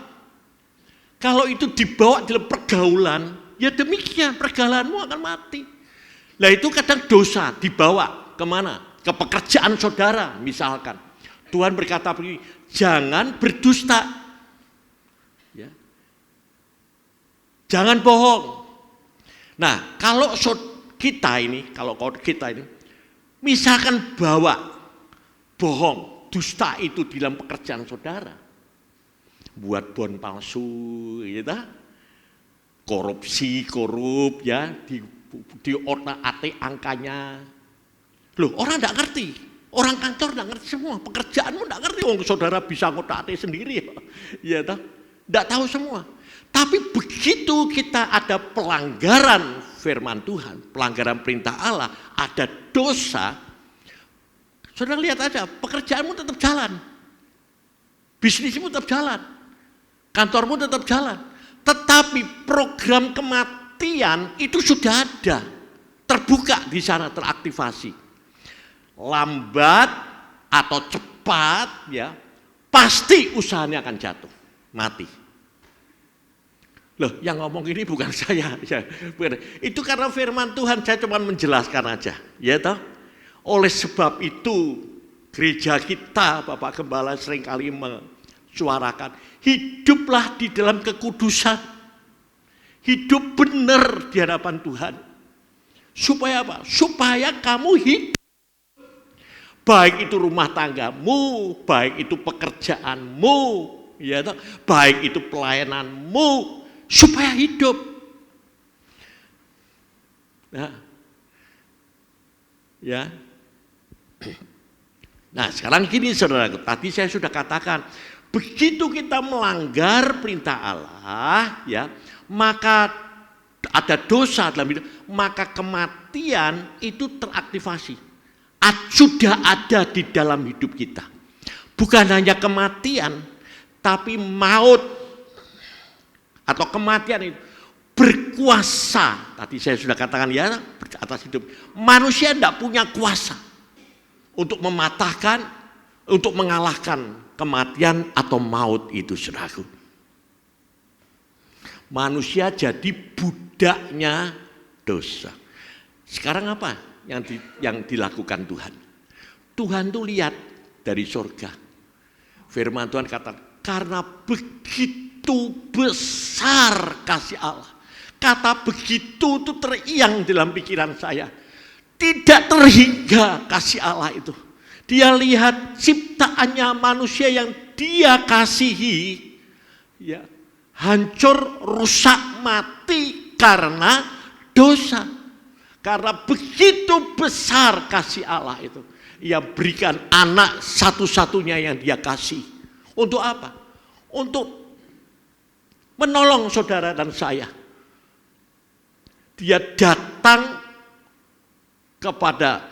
Kalau itu dibawa dalam pergaulan, ya demikian pergaulanmu akan mati. Nah itu kadang dosa dibawa kemana? Ke pekerjaan saudara misalkan. Tuhan berkata begini, jangan berdusta. Ya. Jangan bohong. Nah kalau kita ini misalkan bawa bohong, dusta itu di dalam pekerjaan saudara, buat bon palsu, gitu, korup ya, di otak-atik angkanya. Loh, orang tidak ngerti, orang kantor tidak ngerti semua, pekerjaanmu tidak ngerti, saudara bisa ngotak-atik sendiri, ya, tidak tahu semua. Tapi begitu kita ada pelanggaran firman Tuhan, pelanggaran perintah Allah, ada dosa, saudara lihat aja, pekerjaanmu tetap jalan, bisnismu tetap jalan, kantormu tetap jalan. Tetapi program kematian itu sudah ada, terbuka di sana, teraktivasi. Lambat atau cepat, ya, pasti usahanya akan jatuh, mati. Loh, yang ngomong ini bukan saya, ya, bukan. Itu karena firman Tuhan, saya cuma menjelaskan aja, ya toh. Oleh sebab itu, gereja kita, Bapak Gembala seringkali mensuarakan, hiduplah di dalam kekudusan, hidup benar di hadapan Tuhan. Supaya apa? Supaya kamu hidup. Baik itu rumah tanggamu, baik itu pekerjaanmu, ya toh, baik itu pelayananmu, supaya hidup. Nah, ya. Nah, sekarang gini saudara, tadi saya sudah katakan, begitu kita melanggar perintah Allah, ya, maka ada dosa dalam hidup, maka kematian itu teraktivasi. Sudah ada di dalam hidup kita. Bukan hanya kematian, tapi maut atau kematian itu berkuasa. Tadi saya sudah katakan ya, atas hidup. Manusia tidak punya kuasa untuk mematahkan, untuk mengalahkan kematian atau maut itu, saudaraku. Manusia jadi budaknya dosa. Sekarang apa yang dilakukan Tuhan? Tuhan tuh lihat dari surga. Firman Tuhan kata, karena begitu besar kasih Allah. Kata begitu itu teriang dalam pikiran saya. Tidak terhingga kasih Allah itu. Dia lihat ciptaannya manusia yang dia kasihi, ya, hancur, rusak, mati karena dosa. Karena begitu besar kasih Allah itu. Ia berikan anak satu-satunya yang dia kasih. Untuk apa? Untuk menolong saudara dan saya. Dia datang kepada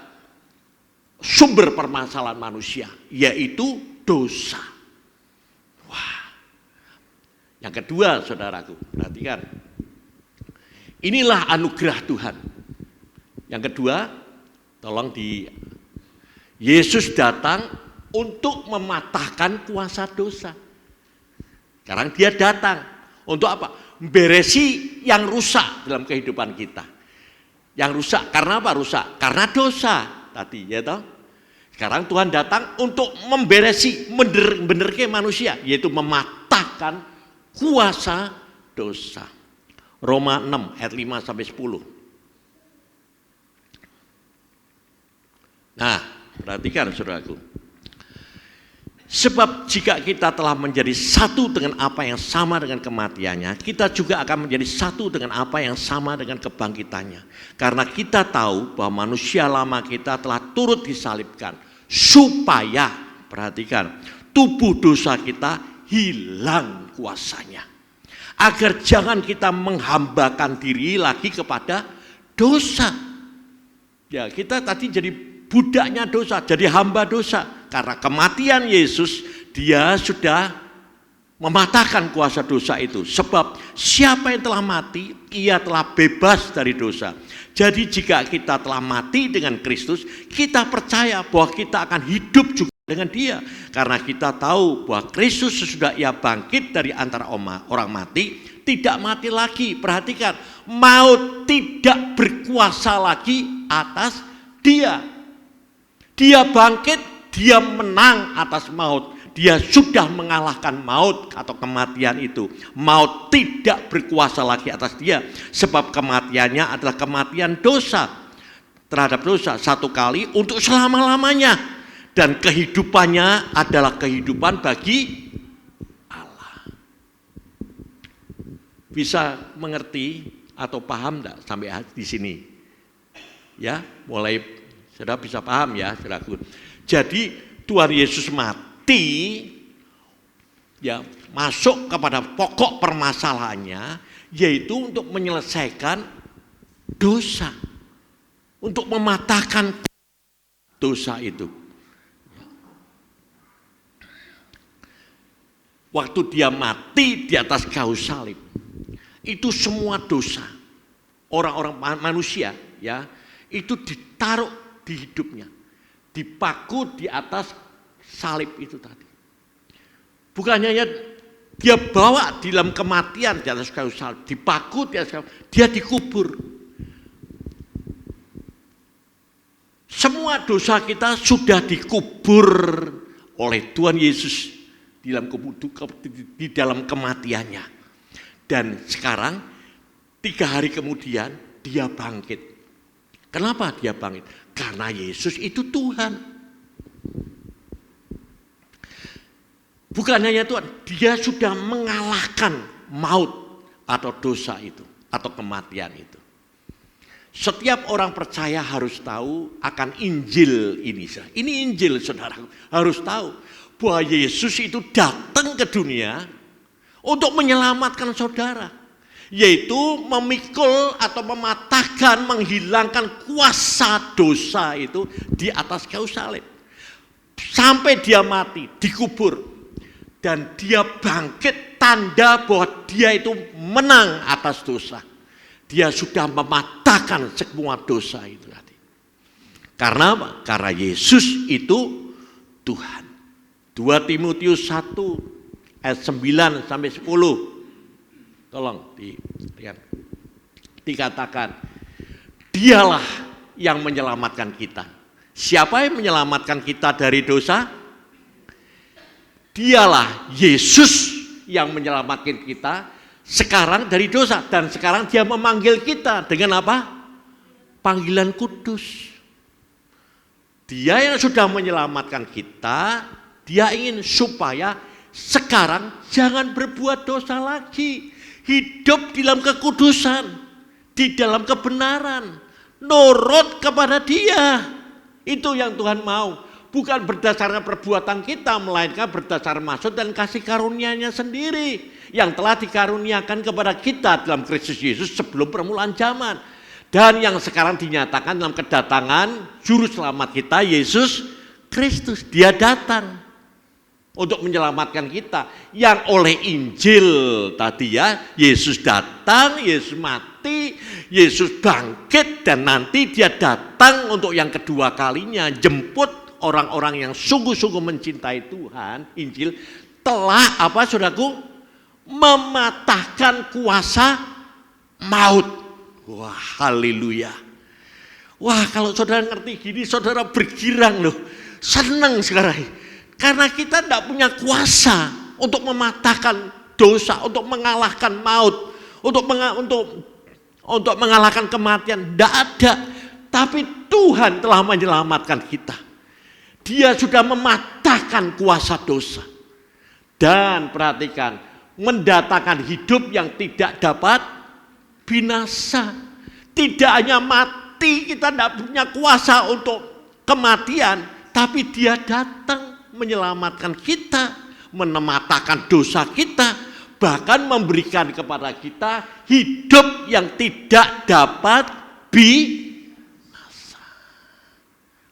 sumber permasalahan manusia, yaitu dosa. Wah. Yang kedua, saudaraku, perhatikan. Inilah anugerah Tuhan. Yang kedua, Yesus datang untuk mematahkan kuasa dosa. Sekarang dia datang untuk apa? Beresi yang rusak dalam kehidupan kita. Yang rusak karena apa rusak? Karena dosa tadi, ya toh. Sekarang Tuhan datang untuk memberesi, bener-benerke manusia, yaitu mematahkan kuasa dosa. Roma 6 ayat 5 sampai 10. Nah, perhatikan saudaraku. Sebab jika kita telah menjadi satu dengan apa yang sama dengan kematiannya, kita juga akan menjadi satu dengan apa yang sama dengan kebangkitannya. Karena kita tahu bahwa manusia lama kita telah turut disalibkan, supaya, perhatikan, tubuh dosa kita hilang kuasanya. Agar jangan kita menghambakan diri lagi kepada dosa. Ya, kita tadi jadi budaknya dosa, jadi hamba dosa. Karena kematian Yesus, dia sudah mematahkan kuasa dosa itu. Sebab siapa yang telah mati, ia telah bebas dari dosa. Jadi jika kita telah mati dengan Kristus, kita percaya bahwa kita akan hidup juga dengan dia. Karena kita tahu bahwa Kristus sesudah ia bangkit dari antara orang mati, tidak mati lagi. Perhatikan, maut tidak berkuasa lagi atas dia. Dia bangkit, dia menang atas maut. Dia sudah mengalahkan maut atau kematian itu. Maut tidak berkuasa lagi atas dia. Sebab kematiannya adalah kematian dosa. Terhadap dosa satu kali untuk selama-lamanya. Dan kehidupannya adalah kehidupan bagi Allah. Bisa mengerti atau paham enggak sampai di sini? Ya, mulai saudara bisa paham ya, saudaraku. Jadi Tuhan Yesus mati, ya masuk kepada pokok permasalahannya, yaitu untuk menyelesaikan dosa, untuk mematahkan dosa itu. Waktu dia mati di atas kayu salib, itu semua dosa orang-orang manusia, ya itu ditaruh di hidupnya. Dipaku di atas salib itu tadi. Bukan hanya dia bawa di dalam kematian di atas kayu salib, dipaku di atas kayu, dia dikubur. Semua dosa kita sudah dikubur oleh Tuhan Yesus di dalam kematiannya. Dan sekarang 3 hari kemudian dia bangkit. Kenapa dia bangkit? Karena Yesus itu Tuhan. Bukan hanya Tuhan, dia sudah mengalahkan maut atau dosa itu, atau kematian itu. Setiap orang percaya harus tahu akan Injil ini. Ini Injil, saudara, harus tahu bahwa Yesus itu datang ke dunia untuk menyelamatkan saudara. Yaitu memikul atau mematahkan, menghilangkan kuasa dosa itu di atas kayu salib. Sampai dia mati, dikubur. Dan dia bangkit, tanda bahwa dia itu menang atas dosa. Dia sudah mematahkan semua dosa itu tadi. Karena apa? Karena Yesus itu Tuhan. 2 Timotius 1 ayat 9 sampai 10. Tolong dikatakan, dialah yang menyelamatkan kita. Siapa yang menyelamatkan kita dari dosa? Dialah Yesus yang menyelamatkan kita sekarang dari dosa. Dan sekarang dia memanggil kita dengan apa? Panggilan kudus. Dia yang sudah menyelamatkan kita, dia ingin supaya sekarang jangan berbuat dosa lagi. Hidup di dalam kekudusan, di dalam kebenaran, nurut kepada dia. Itu yang Tuhan mau. Bukan berdasarkan perbuatan kita, melainkan berdasarkan maksud dan kasih karunia-Nya sendiri. Yang telah dikaruniakan kepada kita dalam Kristus Yesus sebelum permulaan zaman. Dan yang sekarang dinyatakan dalam kedatangan Juru Selamat kita, Yesus Kristus. Dia datang. untuk menyelamatkan kita. Yang oleh Injil tadi ya, Yesus datang, Yesus mati, Yesus bangkit, dan nanti dia datang untuk yang kedua kalinya, jemput orang-orang yang sungguh-sungguh mencintai Tuhan. Injil telah apa saudaraku? Mematahkan kuasa maut. Wah, haleluya. Wah, kalau saudara ngerti gini, saudara bergirang loh. Senang sekarang. Karena kita tidak punya kuasa untuk mematahkan dosa, untuk mengalahkan maut, untuk mengalahkan kematian. Tidak ada. Tapi Tuhan telah menyelamatkan kita. Dia sudah mematahkan kuasa dosa. Dan perhatikan, mendatangkan hidup yang tidak dapat binasa. Tidak hanya mati, kita tidak punya kuasa untuk kematian, tapi dia datang menyelamatkan kita, mematahkan dosa kita, bahkan memberikan kepada kita hidup yang tidak dapat binasa.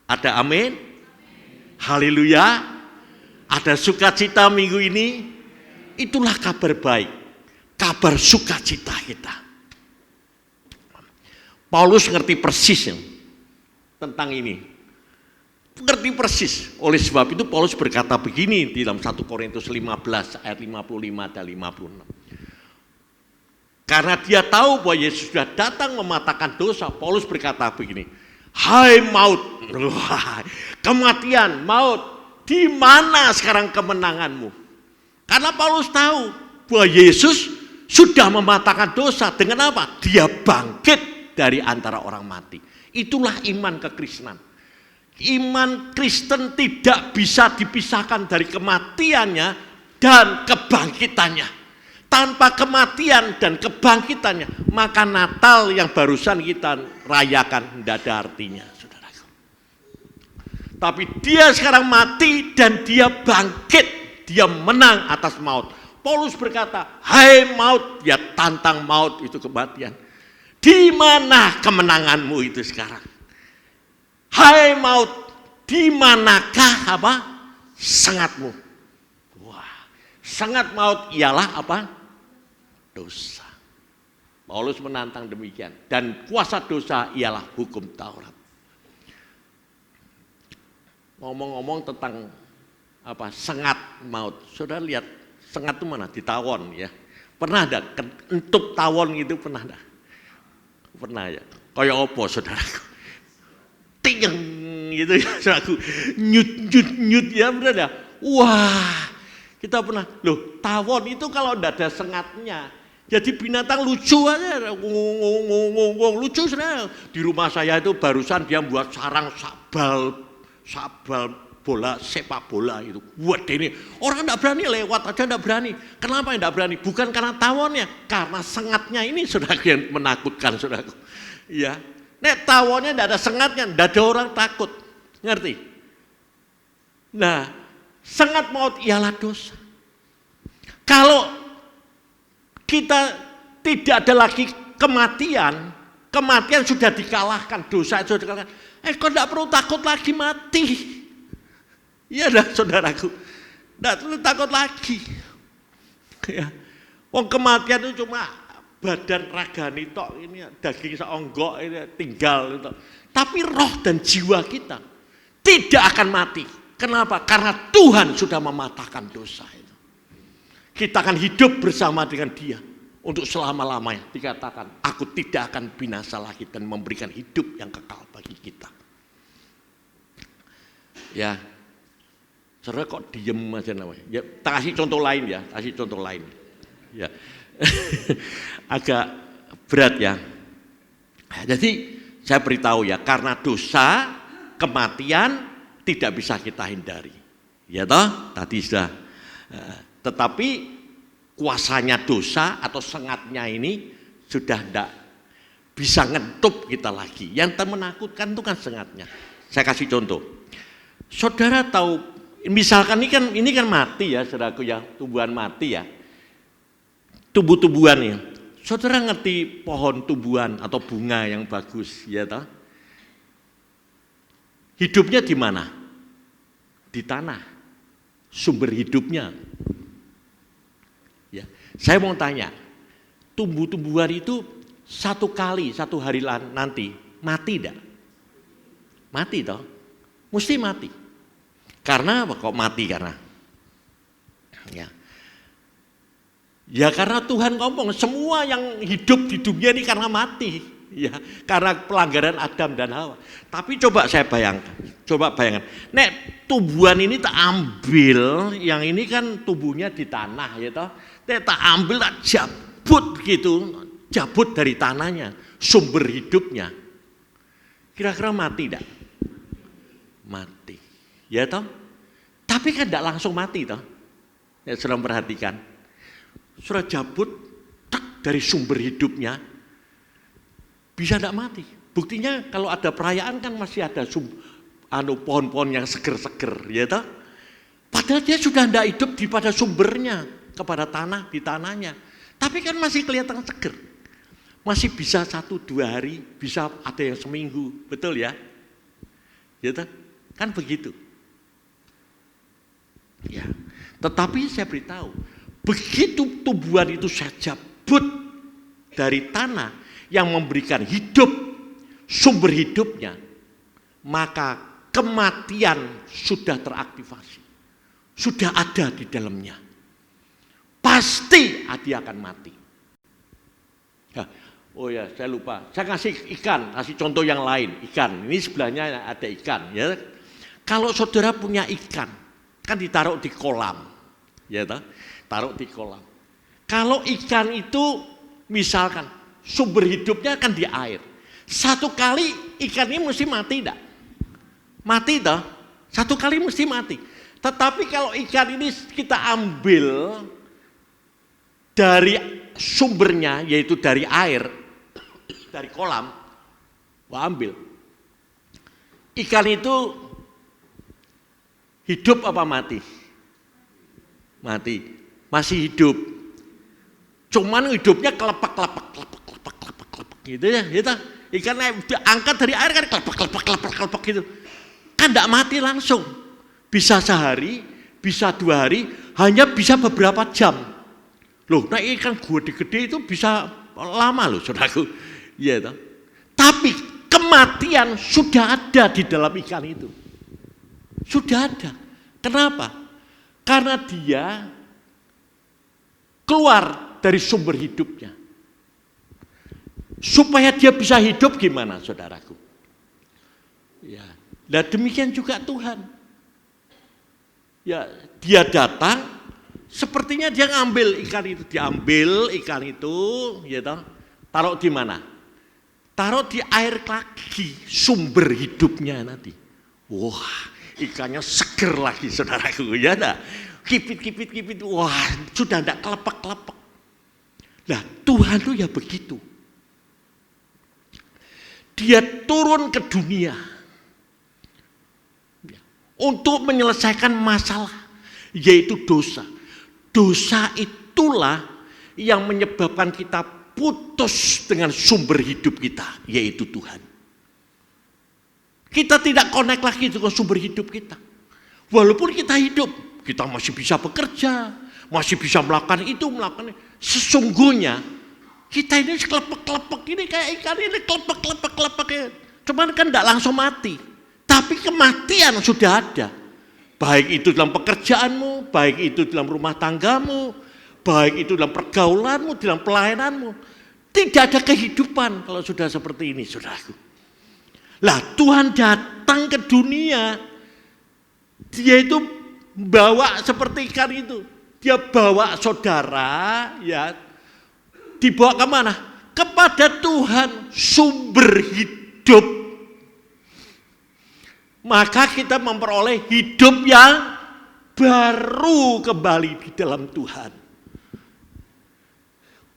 Ada amin? Haleluya. Ada sukacita minggu ini. Itulah kabar baik, kabar sukacita kita. Paulus ngerti persis tentang ini. Ngerti persis. Oleh sebab itu Paulus berkata begini di dalam 1 Korintus 15 ayat 55 dan 56. Karena dia tahu bahwa Yesus sudah datang mematahkan dosa, Paulus berkata begini, hai maut, kematian, maut, di mana sekarang kemenanganmu? Karena Paulus tahu bahwa Yesus sudah mematahkan dosa. Dengan apa? Dia bangkit dari antara orang mati. Itulah iman kekristenan. Iman Kristen tidak bisa dipisahkan dari kematiannya dan kebangkitannya. Tanpa kematian dan kebangkitannya, maka Natal yang barusan kita rayakan tidak ada artinya, saudaraku. Tapi dia sekarang mati dan dia bangkit, dia menang atas maut. Paulus berkata, hai maut, dia tantang maut, itu kematian. Di mana kemenanganmu itu sekarang? Hai maut, di manakah apa? Sengatmu. Wah, sengat maut ialah apa? Dosa. Paulus menantang demikian. Dan kuasa dosa ialah hukum Taurat. Ngomong-ngomong tentang apa? Sengat maut. Saudara lihat sengat itu mana? Di tawon ya. Pernah ada entuk tawon gitu, pernah ada? Pernah ya. Kayak apa saudaraku? Ting gitu ya, saudaraku. Nyut ya, benar ya. Wah, kita pernah. Loh, tawon itu kalau tidak ada sengatnya, jadi binatang lucu aja, lucu sebenarnya. Di rumah saya itu barusan dia buat sarang sabal bola, sepak bola itu. Buat ini orang tidak berani lewat aja, tidak berani. Kenapa tidak berani? Bukan karena tawonnya, karena sengatnya ini saudaraku yang menakutkan, saudaraku. Ya. Nek tawonnya tidak ada sengatnya, tidak ada orang takut. Ngerti? Nah, sengat maut ialah dosa. Kalau kita tidak ada lagi kematian, kematian sudah dikalahkan, dosa itu sudah dikalahkan. Kok tidak perlu takut lagi mati. Iya dah saudaraku. Tidak perlu takut lagi. Ya. Wong kematian itu cuma badan ragani tok, ini daging seonggok ini tinggal itu. Tapi roh dan jiwa kita tidak akan mati. Kenapa? Karena Tuhan sudah mematahkan dosa itu. Kita akan hidup bersama dengan Dia untuk selama-lamanya. Dikatakan, aku tidak akan binasa lagi dan memberikan hidup yang kekal bagi kita. Ya, saudara kok diem aja namanya. Ya, kasih contoh lain ya, kasih contoh lain. Ya. Agak berat ya. Jadi saya beritahu ya, karena dosa, kematian tidak bisa kita hindari. Ya toh, tadi sudah. Tetapi kuasanya dosa atau sengatnya ini sudah tidak bisa ngetup kita lagi. Yang menakutkan itu kan sengatnya. Saya kasih contoh. Saudara tahu, misalkan ini kan mati ya, saudaraku ya, tumbuhan mati ya. Tumbuh-tumbuhan ya. Saudara ngerti pohon tumbuhan atau bunga yang bagus, ya toh? Hidupnya di mana? Di tanah. sumber hidupnya. Ya, saya mau tanya, tumbuh-tumbuhan itu satu hari nanti mati tidak? Mati toh? Mesti mati. Karena apa kok mati? Ya karena Tuhan ngomong semua yang hidup di dunia ini karena mati. Ya, karena pelanggaran Adam dan Hawa. Tapi coba bayangkan. Nek tumbuhan ini tak ambil, yang ini kan tumbuhnya di tanah ya toh. Nek tak ambil tak jabut dari tanahnya, sumber hidupnya. Kira-kira mati tidak? Mati. Ya toh? Tapi kan tidak langsung mati toh. Ya sudah perhatikan. Sudah jabut dari sumber hidupnya, bisa tidak mati. Buktinya kalau ada perayaan kan masih ada pohon-pohon yang seger-seger, ya toh? Padahal dia sudah tidak hidup pada sumbernya, kepada tanah, di tanahnya. Tapi kan masih kelihatan seger. Masih bisa 1-2 hari, bisa ada yang seminggu, betul ya? Ya toh? Kan begitu. Ya. Tetapi saya beritahu, begitu tumbuhan itu saya jabut dari tanah yang memberikan hidup, sumber hidupnya, maka kematian sudah teraktivasi, sudah ada di dalamnya. Pasti dia akan mati. Oh ya, saya lupa. Saya kasih contoh yang lain. Ikan, ini sebelahnya ada ikan. Ya, kalau saudara punya ikan, kan ditaruh di kolam, ya toh? Taruh di kolam. Kalau ikan itu misalkan sumber hidupnya kan di air. Satu kali ikan ini mesti mati enggak? Mati toh? Satu kali mesti mati. Tetapi kalau ikan ini kita ambil dari sumbernya, yaitu dari air, dari kolam, ambil. Ikan itu hidup apa mati? Mati. Masih hidup. Cuman hidupnya kelepak gitu ya, gitu. Ikannya diangkat dari air kan kelepak gitu. Kan enggak mati langsung. Bisa sehari, bisa 2 hari, hanya bisa beberapa jam. Loh, nah ikan gede itu bisa lama loh, saudaraku. Iya toh. Tapi kematian sudah ada di dalam ikan itu. Sudah ada. Kenapa? Karena dia keluar dari sumber hidupnya. Supaya dia bisa hidup gimana, saudaraku? Ya, dan demikian juga Tuhan. Ya, dia datang, sepertinya dia ngambil ikan itu, ya toh, taruh di mana? Taruh di air lagi, sumber hidupnya nanti. Wah, ikannya seger lagi, saudaraku, ya enggak? Kipit, wah sudah tidak kelepek. Nah Tuhan itu ya begitu. Dia turun ke dunia untuk menyelesaikan masalah, yaitu dosa. Dosa itulah yang menyebabkan kita putus dengan sumber hidup kita, yaitu Tuhan. Kita tidak connect lagi dengan sumber hidup kita. Walaupun kita hidup, kita masih bisa bekerja, masih bisa melakukan itu, melakukan itu. Sesungguhnya kita ini kelepek-kelepek ini kayak ikan ini kelepek-kelepek. Cuman kan tidak langsung mati. Tapi kematian sudah ada. Baik itu dalam pekerjaanmu, baik itu dalam rumah tanggamu, baik itu dalam pergaulanmu, dalam pelayananmu. Tidak ada kehidupan kalau sudah seperti ini, saudaraku. Lah Tuhan datang ke dunia, dia itu bawa seperti ikan itu. Dia bawa saudara, ya, dibawa kemana? Kepada Tuhan, sumber hidup. Maka kita memperoleh hidup yang baru kembali di dalam Tuhan.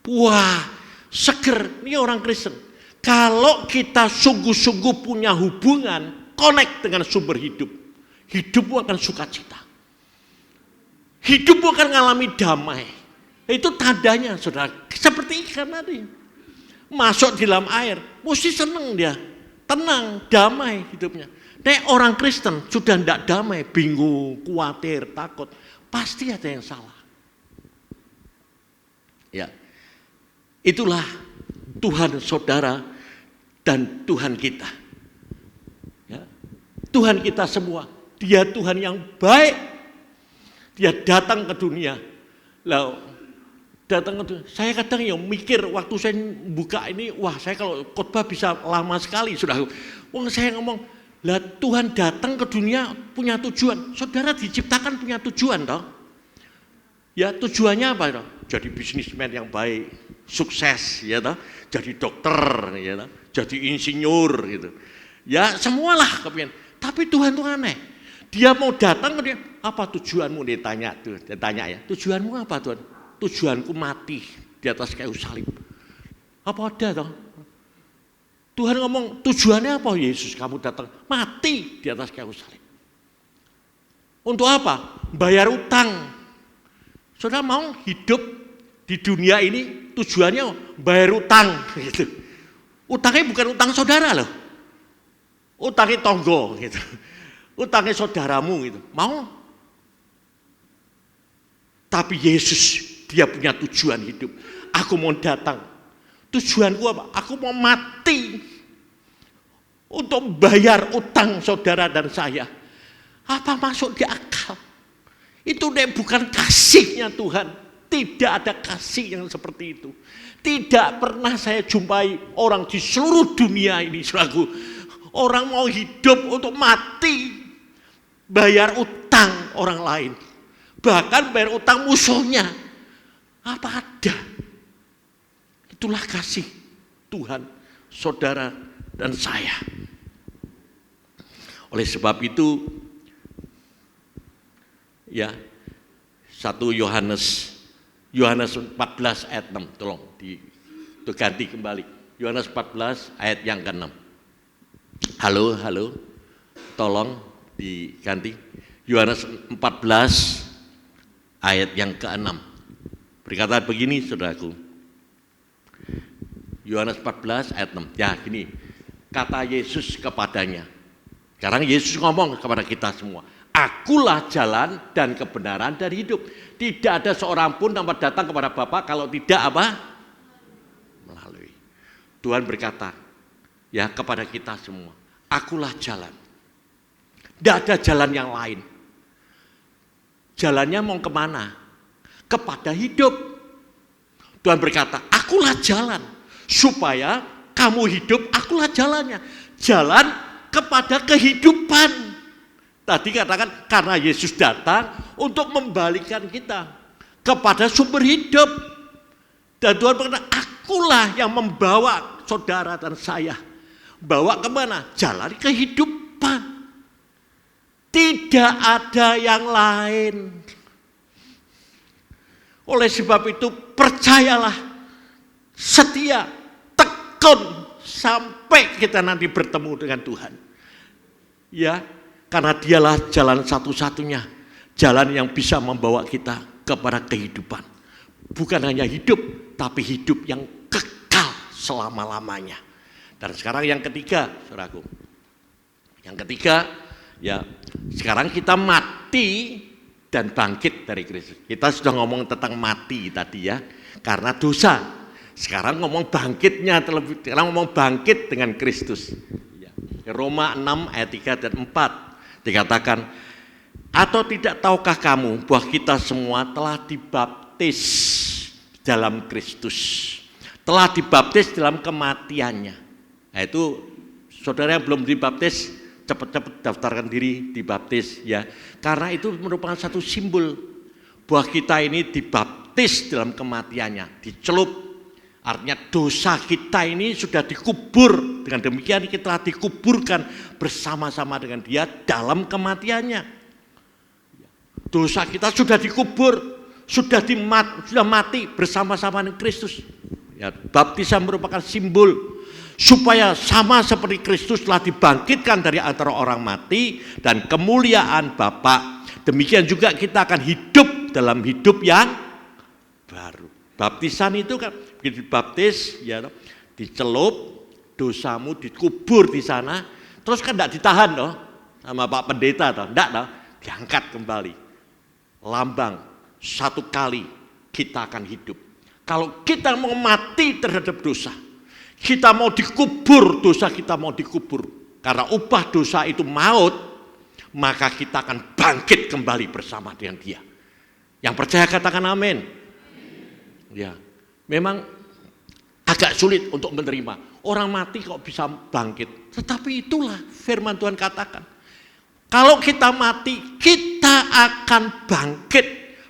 Wah, seger. Ini orang Kristen. Kalau kita sungguh-sungguh punya hubungan, connect dengan sumber hidup, hidupmu akan sukacita. Hidupmu akan mengalami damai. Itu tandanya, saudara. Seperti ikan tadi. Masuk di dalam air, mesti senang dia. Tenang, damai hidupnya. Nek orang Kristen sudah tidak damai, bingung, khawatir, takut. pasti ada yang salah. Ya, itulah Tuhan saudara dan Tuhan kita. Ya, Tuhan kita semua. Dia Tuhan yang baik. Dia datang ke dunia. Lalu datang ke dunia. Saya kadang ya mikir waktu saya buka ini, wah saya kalau khotbah bisa lama sekali sudah. Wong saya ngomong, lah Tuhan datang ke dunia punya tujuan. Saudara diciptakan punya tujuan toh. Ya tujuannya apa toh? Jadi bisnismen yang baik, sukses ya toh, jadi dokter ya toh, jadi insinyur gitu. Ya semualah kepengen. Tapi Tuhan tuh aneh. Dia mau datang ke dia, apa tujuanmu? Dia tanya ya. Tujuanmu apa Tuhan? Tujuanku mati di atas kayu salib. Apa ada toh? Tuhan ngomong, tujuannya apa Yesus kamu datang? Mati di atas kayu salib. Untuk apa? Bayar utang. Saudara mau hidup di dunia ini tujuannya bayar utang gitu. Utangnya bukan utang saudara loh. Utangnya tonggo gitu. Utangnya saudaramu gitu. Mau? Tapi Yesus dia punya tujuan hidup. Aku mau datang. Tujuanku apa? Aku mau mati untuk bayar utang saudara dan saya. Apa masuk di akal? Itu bukan kasihnya Tuhan. Tidak ada kasih yang seperti itu. Tidak pernah saya jumpai orang di seluruh dunia ini, saudaraku. Orang mau hidup untuk mati, bayar utang orang lain. Bahkan bayar utang musuhnya. Apa ada? Itulah kasih Tuhan, saudara dan saya. Oleh sebab itu, ya 1 Yohanes 14 ayat 6, tolong diganti kembali. Yohanes 14 ayat yang ke-6. Halo, tolong diganti. Yohanes 14 ayat yang ke-6. Berkata begini saudaraku. Yohanes 14 ayat 6. Ya gini, kata Yesus kepadanya. Sekarang Yesus ngomong kepada kita semua. Akulah jalan dan kebenaran dan hidup. Tidak ada seorang pun dapat datang kepada Bapa kalau tidak apa? Melalui. Tuhan berkata ya kepada kita semua. Akulah jalan. Tidak ada jalan yang lain. Jalannya mau kemana? Kepada hidup. Tuhan berkata, akulah jalan. Supaya kamu hidup, akulah jalannya. Jalan kepada kehidupan. Tadi katakan karena Yesus datang untuk membalikan kita kepada sumber hidup. Dan Tuhan berkata, akulah yang membawa saudara dan saya. Bawa kemana? Jalan kehidupan. Tidak ada yang lain. Oleh sebab itu percayalah, setia, tekun sampai kita nanti bertemu dengan Tuhan. Ya, karena dialah jalan satu-satunya, jalan yang bisa membawa kita kepada kehidupan. Bukan hanya hidup, tapi hidup yang kekal selama-lamanya. Dan sekarang yang ketiga, saudaraku. Yang ketiga, ya sekarang kita mati dan bangkit dari Kristus. Kita sudah ngomong tentang mati tadi ya, karena dosa. Sekarang ngomong bangkitnya, sekarang ngomong bangkit dengan Kristus. Roma 6 ayat 3 dan 4 dikatakan, atau tidak tahukah kamu bahwa kita semua telah dibaptis dalam Kristus, telah dibaptis dalam kematiannya. Nah itu saudara yang belum dibaptis, cepat-cepat daftarkan diri dibaptis ya, karena itu merupakan satu simbol bahwa kita ini dibaptis dalam kematiannya, dicelup. Artinya dosa kita ini sudah dikubur. Dengan demikian kita telah dikuburkan bersama-sama dengan dia dalam kematiannya. Dosa kita sudah dikubur, sudah mati bersama-sama dengan Kristus. Ya, baptisan merupakan simbol supaya sama seperti Kristus telah dibangkitkan dari antara orang mati dan kemuliaan Bapa. Demikian juga kita akan hidup dalam hidup yang baru. Baptisan itu kan begitu dibaptis ya, dicelup, dosamu dikubur di sana, terus kan tidak ditahan sama Pak Pendeta enggak diangkat kembali. lambang satu kali kita akan hidup. Kalau kita mau mati terhadap dosa, kita mau dikubur, dosa kita mau dikubur. Karena upah dosa itu maut, maka kita akan bangkit kembali bersama dengan Dia. Yang percaya katakan amin. Ya, memang agak sulit untuk menerima. Orang mati kok bisa bangkit. Tetapi itulah firman Tuhan katakan. Kalau kita mati, kita akan bangkit.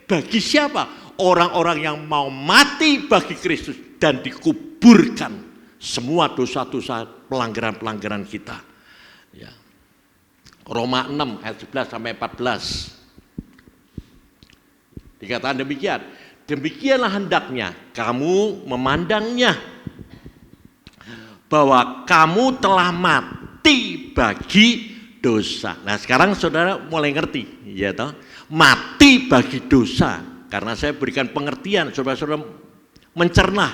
Bagi siapa? Orang-orang yang mau mati bagi Kristus dan dikuburkan semua dosa-dosa pelanggaran-pelanggaran kita. Ya. Roma 6 ayat 11 sampai 14. Dikatakan demikian. Demikianlah hendaknya kamu memandangnya, bahwa kamu telah mati bagi dosa. Nah sekarang saudara mulai ngerti, ya toh? Mati bagi dosa. Karena saya berikan pengertian, saudara-saudara mencerna.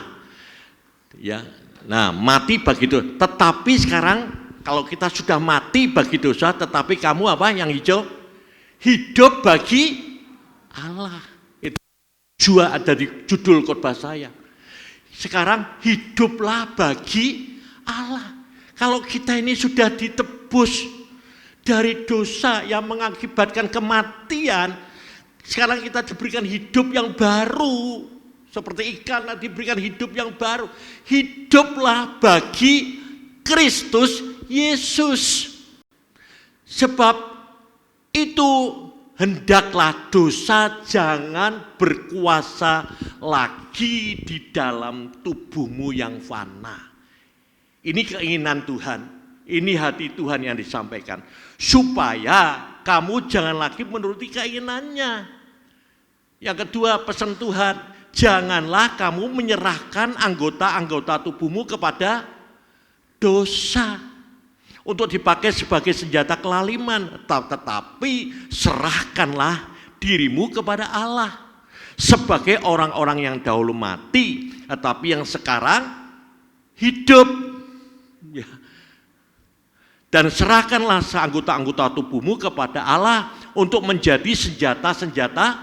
Ya, nah mati bagi dosa. Tetapi sekarang kalau kita sudah mati bagi dosa, tetapi kamu apa yang hijau? Hidup bagi Allah. Itu juga ada di judul khotbah saya. Sekarang hiduplah bagi Allah. Kalau kita ini sudah ditebus dari dosa yang mengakibatkan kematian, sekarang kita diberikan hidup yang baru. Seperti ikan diberikan hidup yang baru. Hiduplah bagi Kristus Yesus. Sebab itu hendaklah dosa jangan berkuasa lagi di dalam tubuhmu yang fana. Ini keinginan Tuhan. Ini hati Tuhan yang disampaikan. Supaya kamu jangan lagi menuruti keinginannya. Yang kedua pesan Tuhan, janganlah kamu menyerahkan anggota-anggota tubuhmu kepada dosa untuk dipakai sebagai senjata kelaliman. Tetapi serahkanlah dirimu kepada Allah. Sebagai orang-orang yang dahulu mati, tetapi yang sekarang hidup. Ya. Dan serahkanlah anggota-anggota tubuhmu kepada Allah untuk menjadi senjata-senjata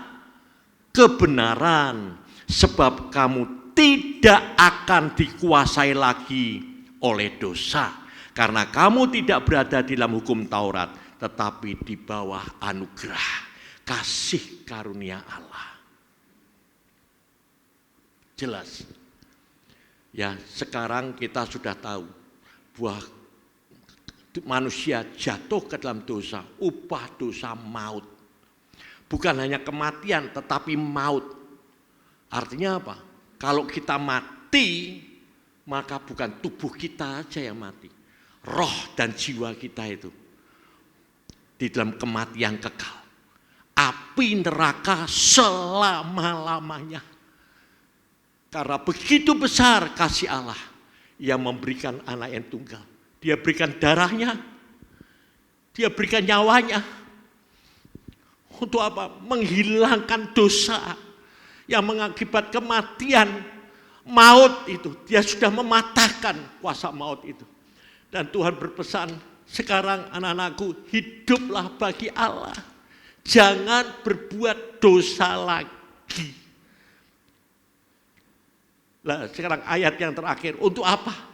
kebenaran. Sebab kamu tidak akan dikuasai lagi oleh dosa. Karena kamu tidak berada di dalam hukum Taurat, tetapi di bawah anugerah kasih karunia Allah. Jelas. Ya, sekarang kita sudah tahu bahwa manusia jatuh ke dalam dosa, upah dosa maut. Bukan hanya kematian, tetapi maut. Artinya apa? Kalau kita mati, maka bukan tubuh kita aja yang mati. Roh dan jiwa kita itu di dalam kematian kekal. Api neraka selama-lamanya. Karena begitu besar kasih Allah yang memberikan anak yang tunggal. Dia berikan darahnya, dia berikan nyawanya. Untuk apa? Menghilangkan dosa yang mengakibat kematian, maut itu. Dia sudah mematahkan kuasa maut itu. Dan Tuhan berpesan, sekarang anak-anakku hiduplah bagi Allah. Jangan berbuat dosa lagi. Nah, sekarang ayat yang terakhir, untuk apa?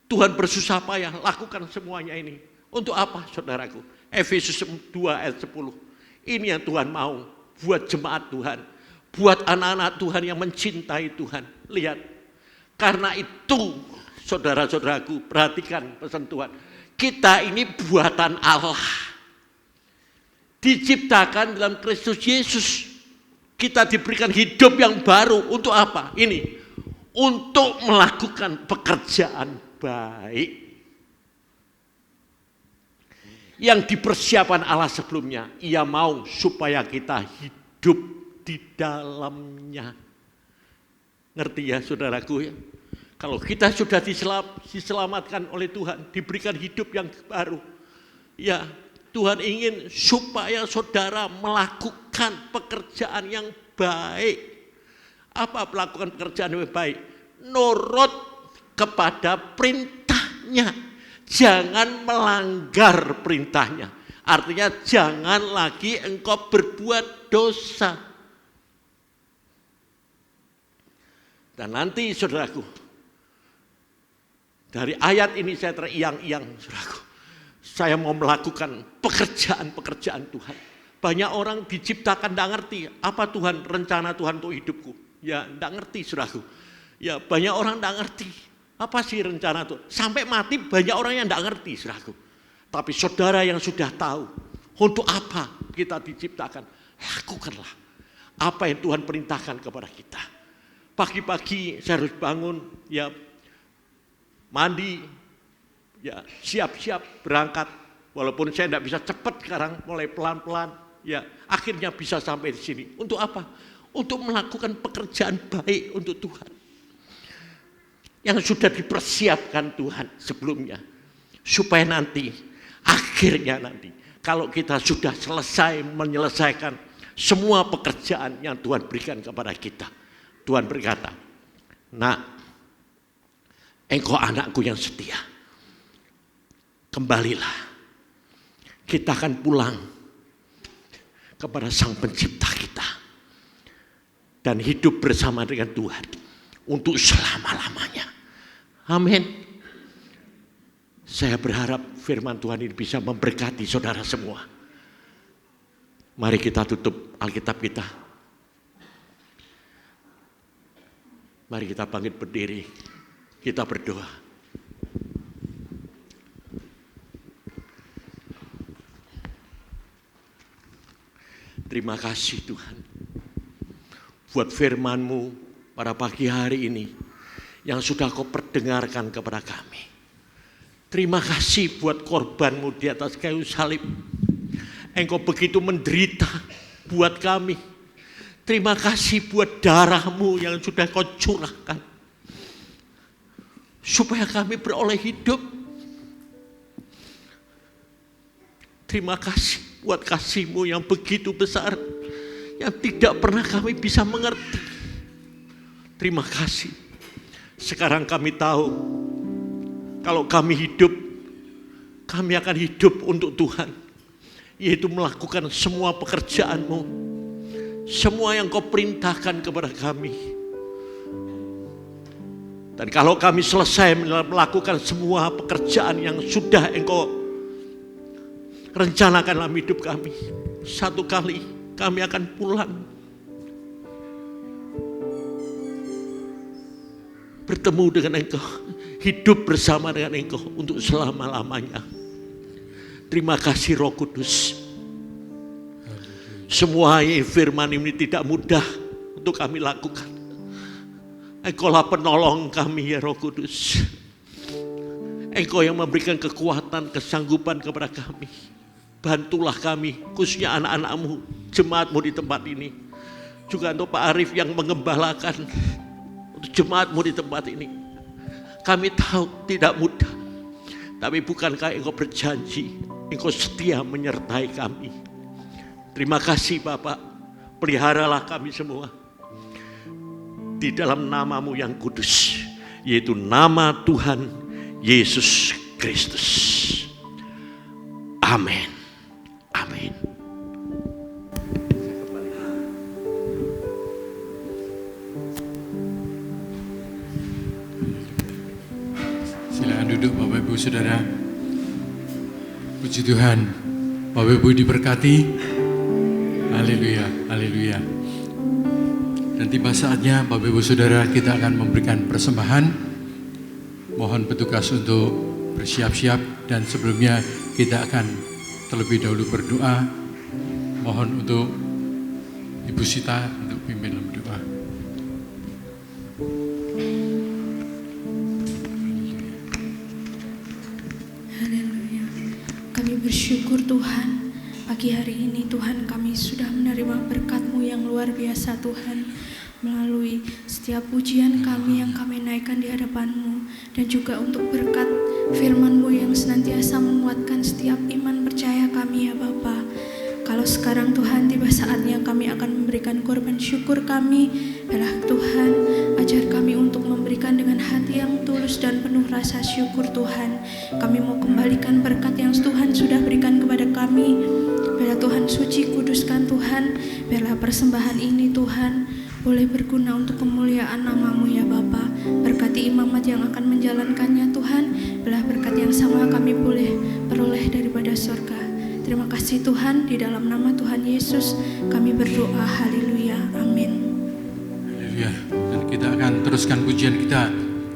Tuhan bersusah payah lakukan semuanya ini. Untuk apa saudaraku? Efesus 2 ayat 10. Ini yang Tuhan mau buat jemaat Tuhan. Buat anak-anak Tuhan yang mencintai Tuhan. Lihat. Karena itu saudara-saudaraku, perhatikan pesan Tuhan. Kita ini buatan Allah. Diciptakan dalam Kristus Yesus. Kita diberikan hidup yang baru. Untuk apa? Ini. Untuk melakukan pekerjaan baik yang dipersiapkan Allah sebelumnya. Ia mau supaya kita hidup di dalamnya. Ngerti ya saudaraku ya? Kalau kita sudah diselamatkan oleh Tuhan, diberikan hidup yang baru, ya Tuhan ingin supaya saudara melakukan pekerjaan yang baik. Apa melakukan pekerjaan yang baik? Nurut kepada perintahnya. Jangan melanggar perintahnya. Artinya jangan lagi engkau berbuat dosa. Dan nanti saudaraku, dari ayat ini saya teriang-iang, saudaraku. Saya mau melakukan pekerjaan-pekerjaan Tuhan. Banyak orang diciptakan tidak ngerti apa Tuhan, rencana Tuhan untuk hidupku. Ya tidak ngerti saudaraku. Ya banyak orang tidak ngerti apa sih rencana Tuhan. Sampai mati banyak orang yang tidak ngerti saudaraku. Tapi saudara yang sudah tahu untuk apa kita diciptakan, lakukanlah apa yang Tuhan perintahkan kepada kita. Pagi-pagi saya harus bangun, ya mandi, ya siap-siap berangkat. Walaupun saya tidak bisa cepat sekarang, mulai pelan-pelan, ya akhirnya bisa sampai di sini. Untuk apa? Untuk melakukan pekerjaan baik untuk Tuhan. Yang sudah dipersiapkan Tuhan sebelumnya. Supaya nanti, akhirnya nanti, kalau kita sudah selesai menyelesaikan semua pekerjaan yang Tuhan berikan kepada kita. Tuhan berkata, "Nak, engkau anakku yang setia. Kembalilah. Kita akan pulang kepada Sang Pencipta kita. Dan hidup bersama dengan Tuhan untuk selama-lamanya." Amin. Saya berharap firman Tuhan ini bisa memberkati saudara semua. Mari kita tutup Alkitab kita. Mari kita bangkit berdiri. Kita berdoa. Terima kasih Tuhan buat firman-Mu pada pagi hari ini yang sudah Kau perdengarkan kepada kami. Terima kasih buat korban-Mu di atas kayu salib. Engkau begitu menderita buat kami. Terima kasih buat darah-Mu yang sudah Kau curahkan supaya kami beroleh hidup. Terima kasih buat kasih-Mu yang begitu besar, yang tidak pernah kami bisa mengerti. Terima kasih. Sekarang kami tahu, kalau kami hidup, kami akan hidup untuk Tuhan. Yaitu melakukan semua pekerjaan-Mu, semua yang Kau perintahkan kepada kami. Dan kalau kami selesai melakukan semua pekerjaan yang sudah Engkau rencanakan dalam hidup kami, satu kali kami akan pulang bertemu dengan Engkau, hidup bersama dengan Engkau untuk selama-lamanya. Terima kasih Roh Kudus. Semua firman ini tidak mudah untuk kami lakukan. Engkaulah penolong kami ya Roh Kudus. Engkau yang memberikan kekuatan, kesanggupan kepada kami. Bantulah kami, khususnya anak-anak-Mu, jemaat-Mu di tempat ini. Juga untuk Pak Arif yang mengembalakan untuk jemaat-Mu di tempat ini. Kami tahu tidak mudah. Tapi bukankah Engkau berjanji, Engkau setia menyertai kami. Terima kasih Bapak, peliharalah kami semua di dalam nama-Mu yang kudus, yaitu nama Tuhan Yesus Kristus. Amin. Amin. Silakan duduk Bapak Ibu Saudara. Puji Tuhan, Bapak Ibu diberkati. Haleluya, haleluya. Dan tiba saatnya Bapak Ibu Saudara kita akan memberikan persembahan. Mohon petugas untuk bersiap-siap dan sebelumnya kita akan terlebih dahulu berdoa. Mohon untuk Ibu Sita untuk pimpin dalam doa. Haleluya. Kami bersyukur Tuhan. Pagi hari ini Tuhan kami sudah menerima berkat-Mu yang luar biasa Tuhan. Melalui setiap pujian kami yang kami naikkan di hadapan-Mu. Dan juga untuk berkat firman-Mu yang senantiasa menguatkan setiap iman percaya kami ya Bapa. Kalau sekarang Tuhan tiba saatnya kami akan memberikan korban syukur kami. Adalah Tuhan ajar kami untuk memberikan berikan dengan hati yang tulus dan penuh rasa syukur Tuhan. Kami mau kembalikan berkat yang Tuhan sudah berikan kepada kami. Biarlah Tuhan suci, kuduskan Tuhan. Biarlah persembahan ini Tuhan boleh berguna untuk kemuliaan nama-Mu ya Bapa. Berkati imamat yang akan menjalankannya Tuhan. Biarlah berkat yang sama kami boleh peroleh daripada surga. Terima kasih Tuhan, di dalam nama Tuhan Yesus kami berdoa. Haleluya, amin. Haleluya. Dan kita akan teruskan pujian kita,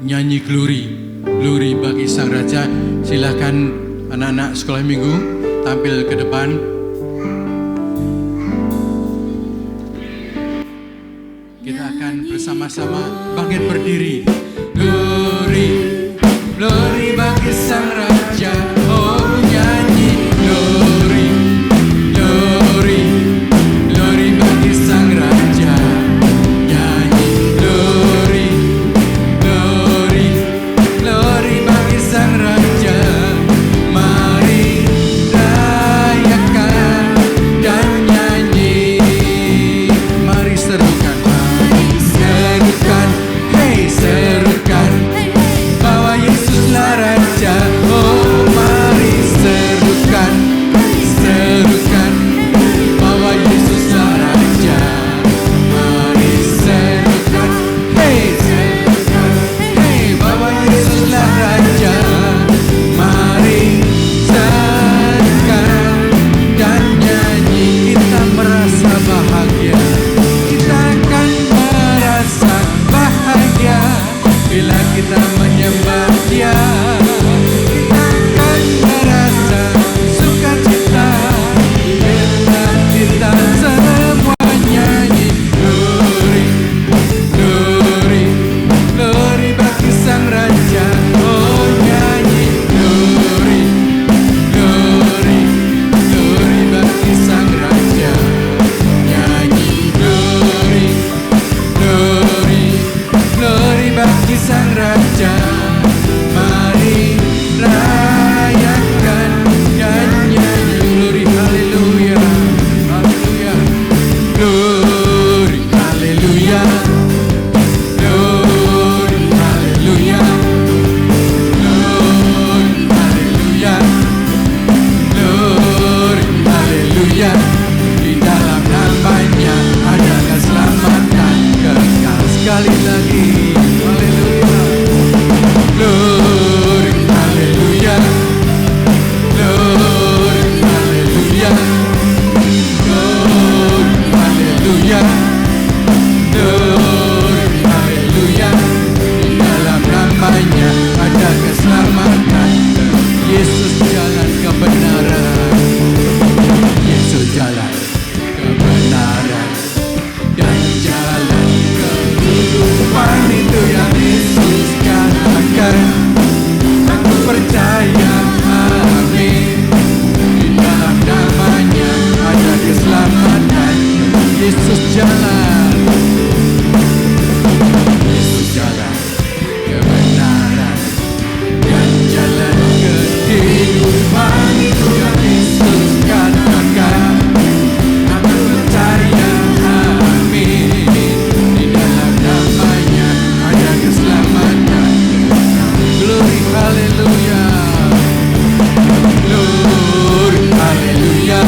nyanyi glory, glory bagi Sang Raja. Silakan anak-anak sekolah minggu tampil ke depan. Kita akan bersama-sama bangkit berdiri. Glory, glory bagi Sang Raja. Oh nyanyi glory, glory, glory bagi Sang Raja. Nyanyi glory, glory, glory bagi Sang Raja. Mari rayakan dan nyanyi. Mari serukan, serukan, hey serukan, bahwa Yesuslah Raja. Oh mari serukan, serukan, bahwa Yesuslah Raja. Mari serukan, hey serukan, hey bahwa Yesuslah Raja. Mari serukan dan nyanyi. Kita merasa bahagia, kita akan merasa bahagia bila kita menyembah Dia. Kita akan merasa sukacita bila kita semua nyanyi glory, glory, glory bagi Sang Raja. Oh nyanyi glory, glory, glory bagi Sang Raja. Nyanyi glory, glory, glory bagi Sang Raja. Mari rayakan dan nyanyi glory, haleluya, haleluya, glory, haleluya, glory, haleluya, glory, haleluya, glory, haleluya. Di dalam namanya ada keselamatan kekal. Sekali lagi, haleluya, glory, haleluya, glory, haleluya, glory, haleluya, glory, haleluya. Di dalam namanya ada keselamatan. Yesus jalan kebenaran, Yesus jalan kebenaran dan jalan kehidupan. Itu yang Yesus katakan. Aku percaya, amin. Di dalam namanya ada keselamatan. Yesus jalan, Yesus jalan kebenaran dan jalan kehidupan. Itu yang Yesus katakan. Aku percaya, amin. Di dalam namanya ada keselamatan. Glory, haleluya, glory, haleluya,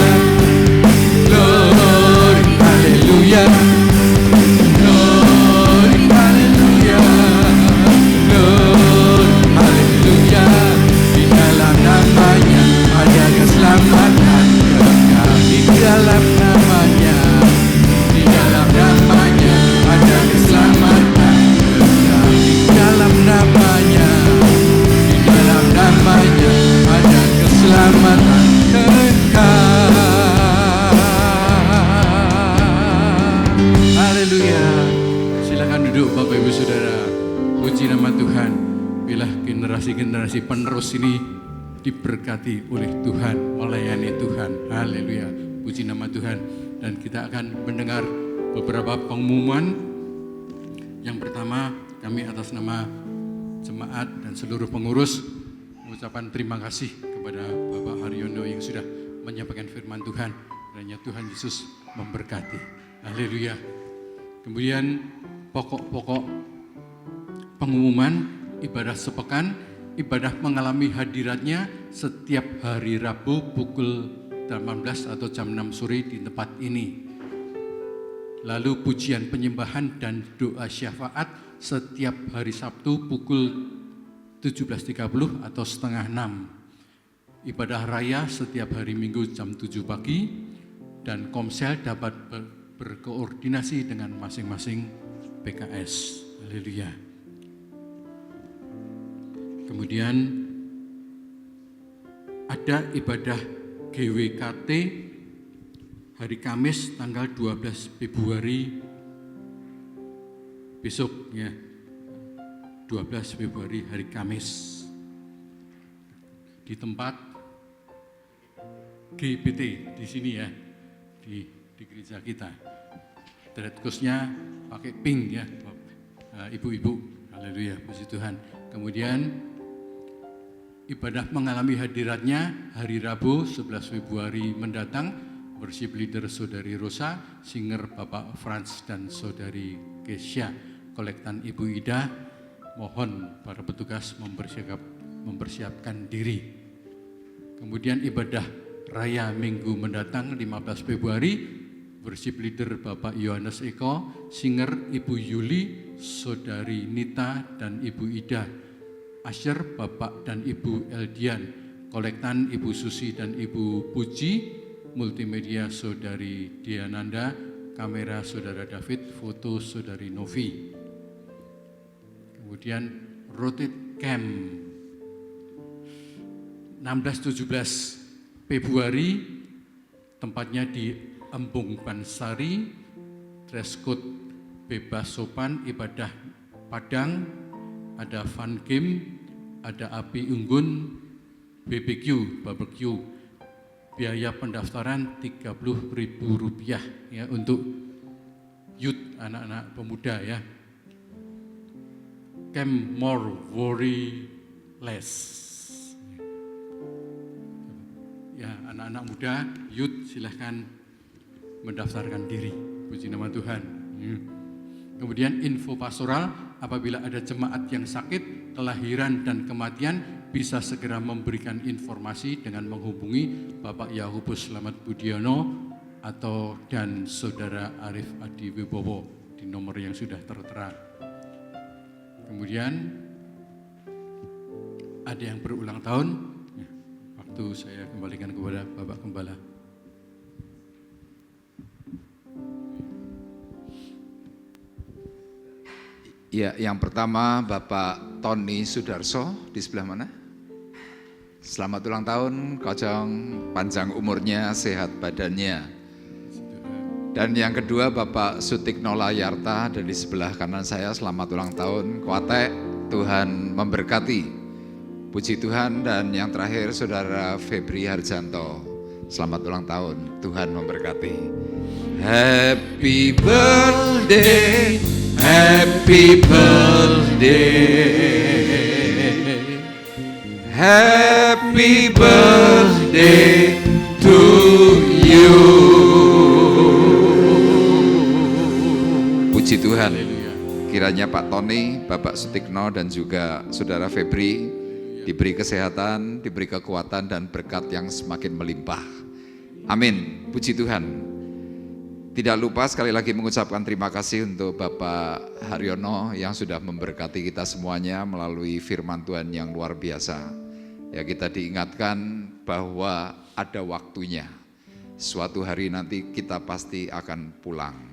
glory, haleluya, glory, haleluya, glory, haleluya. Di dalam namanya ada keselamatan kekal. Di dalam namanya, di dalam namanya ada keselamatan kekal. Di dalam namanya, di dalam namanya ada keselamatan kekal. Haleluya. Silakan duduk Bapak Ibu Saudara. Puji nama Tuhan. Bila generasi-generasi penerus ini diberkati oleh Tuhan, melayani Tuhan. Haleluya. Puji nama Tuhan. Dan kita akan mendengar beberapa pengumuman. Yang pertama, kami atas nama jemaat dan seluruh pengurus mengucapkan terima kasih kepada Bapak Haryono yang sudah menyampaikan firman Tuhan. Kiranya Tuhan Yesus memberkati. Haleluya. Kemudian pokok-pokok pengumuman ibadah sepekan, ibadah mengalami hadiratnya setiap hari Rabu pukul 18 atau jam 6 sore di tempat ini. Lalu pujian penyembahan dan doa syafaat setiap hari Sabtu pukul 17.30 atau setengah 6. Ibadah raya setiap hari Minggu jam 7 pagi, dan komsel dapat berkoordinasi dengan masing-masing PKS. Haleluya. Kemudian ada ibadah GWKT hari Kamis tanggal 12 Februari besok ya. 12 Februari hari Kamis di tempat GBT di sini ya, di gereja kita. Dress code-nya pakai pink ya, ibu-ibu. Haleluya, puji Tuhan. Kemudian ibadah mengalami hadiratnya hari Rabu 11 Februari mendatang, worship leader Saudari Rosa, singer Bapak Franz dan Saudari Kesya, kolektan Ibu Ida. Mohon para petugas mempersiapkan diri. Kemudian ibadah raya Minggu mendatang 15 Februari, worship leader Bapak Yohanes Eko, singer Ibu Yuli, Saudari Nita dan Ibu Ida, Asher Bapak dan Ibu Eldian, kolektan Ibu Susi dan Ibu Puji, multimedia Saudari Diananda, kamera Saudara David, foto Saudari Novi. Kemudian rotate camp 16-17 Februari, tempatnya di Embung Bansari, dress code bebas sopan, ibadah Padang, ada fun game, ada api unggun, barbecue. Biaya pendaftaran Rp30.000 ya untuk youth, anak-anak pemuda ya. Camp More Worry Less. Ya, anak-anak muda, youth silahkan mendaftarkan diri. Puji nama Tuhan. Kemudian info pastoral, apabila ada jemaat yang sakit, kelahiran dan kematian, bisa segera memberikan informasi dengan menghubungi Bapak Yakobus Slamet Budiono dan Saudara Arif Adi Wibowo di nomor yang sudah tertera. Kemudian ada yang berulang tahun, waktu saya kembalikan kepada Bapak Gembala. Ya, yang pertama Bapak Tony Sudarso di sebelah mana? Selamat ulang tahun, kocong panjang umurnya, sehat badannya. Dan yang kedua Bapak Sutikno Layarta dari sebelah kanan saya, selamat ulang tahun, kuatek, Tuhan memberkati. Puji Tuhan. Dan yang terakhir Saudara Febri Harjanto, selamat ulang tahun, Tuhan memberkati. Happy birthday, happy birthday, happy birthday to you. Puji Tuhan. Kiranya Pak Tony, Bapak Sutikno dan juga Saudara Febri diberi kesehatan, diberi kekuatan dan berkat yang semakin melimpah. Amin. Puji Tuhan. Tidak lupa sekali lagi mengucapkan terima kasih untuk Bapak Haryono yang sudah memberkati kita semuanya melalui firman Tuhan yang luar biasa. Ya, kita diingatkan bahwa ada waktunya. Suatu hari nanti kita pasti akan pulang.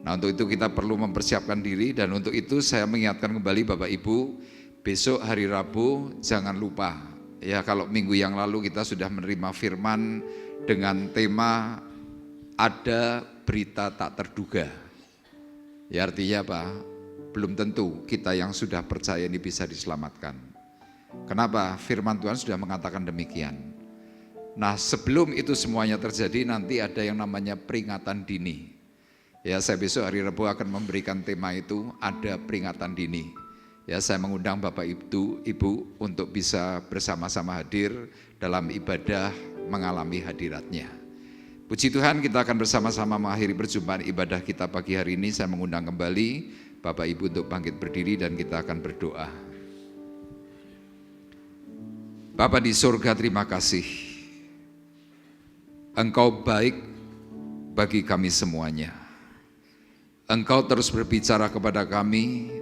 Nah, untuk itu kita perlu mempersiapkan diri, dan untuk itu saya mengingatkan kembali Bapak Ibu, besok hari Rabu jangan lupa. Ya, kalau minggu yang lalu kita sudah menerima firman dengan tema ada berita tak terduga. Ya, artinya apa? Belum tentu kita yang sudah percaya ini bisa diselamatkan. Kenapa? Firman Tuhan sudah mengatakan demikian. Nah, sebelum itu semuanya terjadi, nanti ada yang namanya peringatan dini. Ya, saya besok hari Rabu akan memberikan tema itu, ada peringatan dini. Ya, saya mengundang Bapak Ibu untuk bisa bersama-sama hadir dalam ibadah mengalami hadiratnya. Puji Tuhan, kita akan bersama-sama mengakhiri perjumpaan ibadah kita pagi hari ini. Saya mengundang kembali Bapak Ibu untuk bangkit berdiri dan kita akan berdoa. Bapa di surga, terima kasih. Engkau baik bagi kami semuanya. Engkau terus berbicara kepada kami,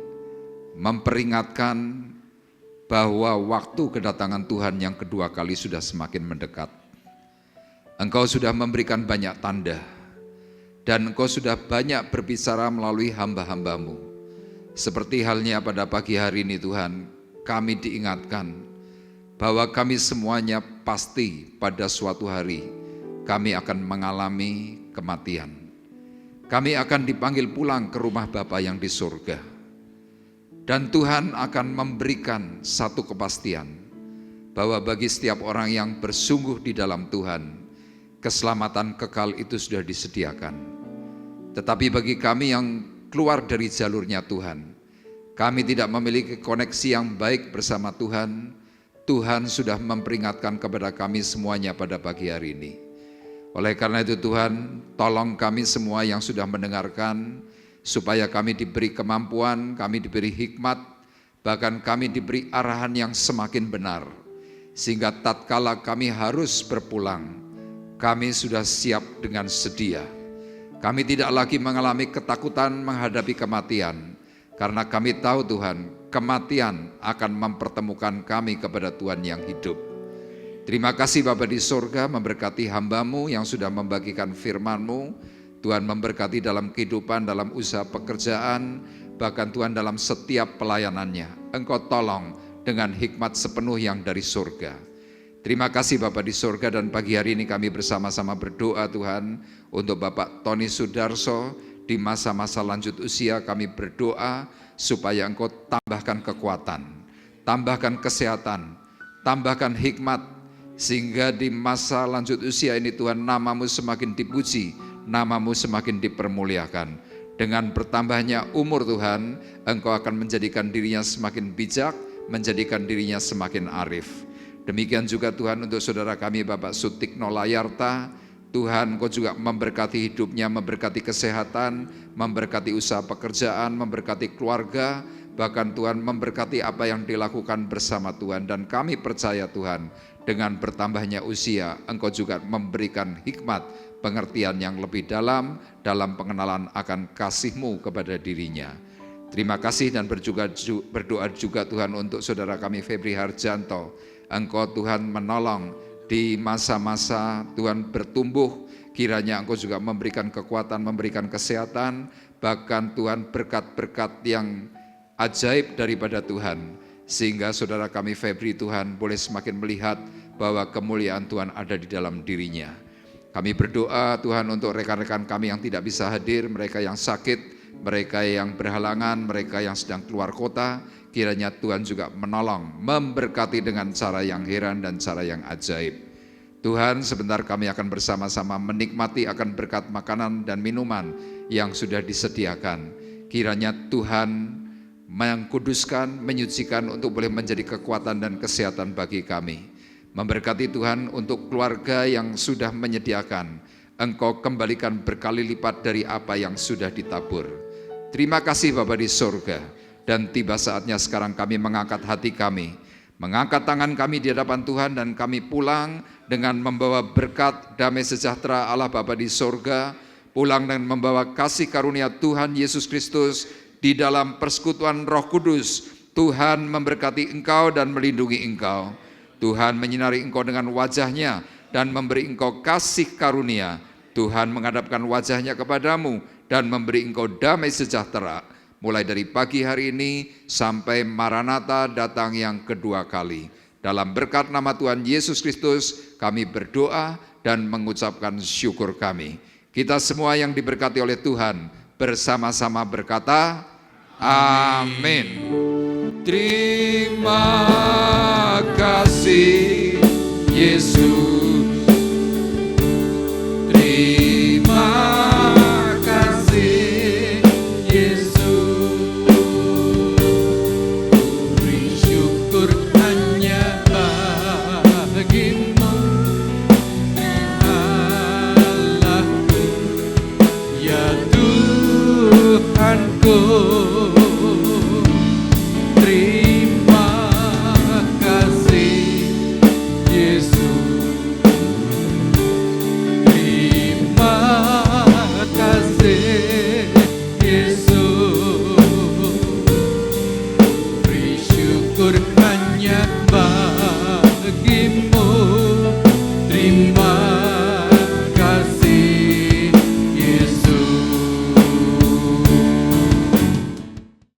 memperingatkan bahwa waktu kedatangan Tuhan yang kedua kali sudah semakin mendekat. Engkau sudah memberikan banyak tanda, dan Engkau sudah banyak berbicara melalui hamba-hamba-Mu. Seperti halnya pada pagi hari ini Tuhan, kami diingatkan bahwa kami semuanya pasti pada suatu hari kami akan mengalami kematian. Kami akan dipanggil pulang ke rumah Bapa yang di surga. Dan Tuhan akan memberikan satu kepastian bahwa bagi setiap orang yang bersungguh di dalam Tuhan, keselamatan kekal itu sudah disediakan. Tetapi bagi kami yang keluar dari jalurnya Tuhan, kami tidak memiliki koneksi yang baik bersama Tuhan. Tuhan sudah memperingatkan kepada kami semuanya pada pagi hari ini. Oleh karena itu Tuhan, tolong kami semua yang sudah mendengarkan, supaya kami diberi kemampuan, kami diberi hikmat, bahkan kami diberi arahan yang semakin benar. Sehingga tatkala kami harus berpulang, kami sudah siap dengan sedia. Kami tidak lagi mengalami ketakutan menghadapi kematian, karena kami tahu Tuhan, kematian akan mempertemukan kami kepada Tuhan yang hidup. Terima kasih Bapa di surga, memberkati hamba-Mu yang sudah membagikan firman-Mu. Tuhan memberkati dalam kehidupan, dalam usaha pekerjaan, bahkan Tuhan dalam setiap pelayanannya. Engkau tolong dengan hikmat sepenuh yang dari surga. Terima kasih Bapa di surga, dan pagi hari ini kami bersama-sama berdoa Tuhan untuk Bapak Tony Sudarso. Di masa-masa lanjut usia kami berdoa supaya Engkau tambahkan kekuatan, tambahkan kesehatan, tambahkan hikmat, sehingga di masa lanjut usia ini Tuhan, nama-Mu semakin dipuji, nama-Mu semakin dipermuliakan. Dengan bertambahnya umur Tuhan, Engkau akan menjadikan dirinya semakin bijak, menjadikan dirinya semakin arif. Demikian juga Tuhan untuk saudara kami Bapak Sutikno Layarta. Tuhan, Engkau juga memberkati hidupnya, memberkati kesehatan, memberkati usaha pekerjaan, memberkati keluarga, bahkan Tuhan memberkati apa yang dilakukan bersama Tuhan. Dan kami percaya Tuhan, dengan bertambahnya usia, Engkau juga memberikan hikmat, pengertian yang lebih dalam pengenalan akan kasih-Mu kepada dirinya. Terima kasih dan berdoa juga Tuhan untuk saudara kami Febri Harjanto. Engkau Tuhan menolong di masa-masa Tuhan bertumbuh, kiranya Engkau juga memberikan kekuatan, memberikan kesehatan, bahkan Tuhan berkat-berkat yang ajaib daripada Tuhan. Sehingga saudara kami Febri Tuhan boleh semakin melihat bahwa kemuliaan Tuhan ada di dalam dirinya. Kami berdoa Tuhan untuk rekan-rekan kami yang tidak bisa hadir, mereka yang sakit, mereka yang berhalangan, mereka yang sedang keluar kota. Kiranya Tuhan juga menolong, memberkati dengan cara yang heran dan cara yang ajaib. Tuhan, sebentar kami akan bersama-sama menikmati akan berkat makanan dan minuman yang sudah disediakan. Kiranya Tuhan mengkuduskan, menyucikan untuk boleh menjadi kekuatan dan kesehatan bagi kami. Memberkati Tuhan untuk keluarga yang sudah menyediakan. Engkau kembalikan berkali lipat dari apa yang sudah ditabur. Terima kasih Bapa di surga. Dan tiba saatnya sekarang kami mengangkat hati kami, mengangkat tangan kami di hadapan Tuhan, dan kami pulang dengan membawa berkat damai sejahtera Allah Bapa di surga, pulang dengan membawa kasih karunia Tuhan Yesus Kristus di dalam persekutuan Roh Kudus. Tuhan memberkati engkau dan melindungi engkau. Tuhan menyinari engkau dengan wajah-Nya dan memberi engkau kasih karunia. Tuhan menghadapkan wajah-Nya kepadamu dan memberi engkau damai sejahtera. Mulai dari pagi hari ini sampai Maranatha datang yang kedua kali. Dalam berkat nama Tuhan Yesus Kristus kami berdoa dan mengucapkan syukur kami. Kita semua yang diberkati oleh Tuhan bersama-sama berkata, amin. Terima kasih Yesus.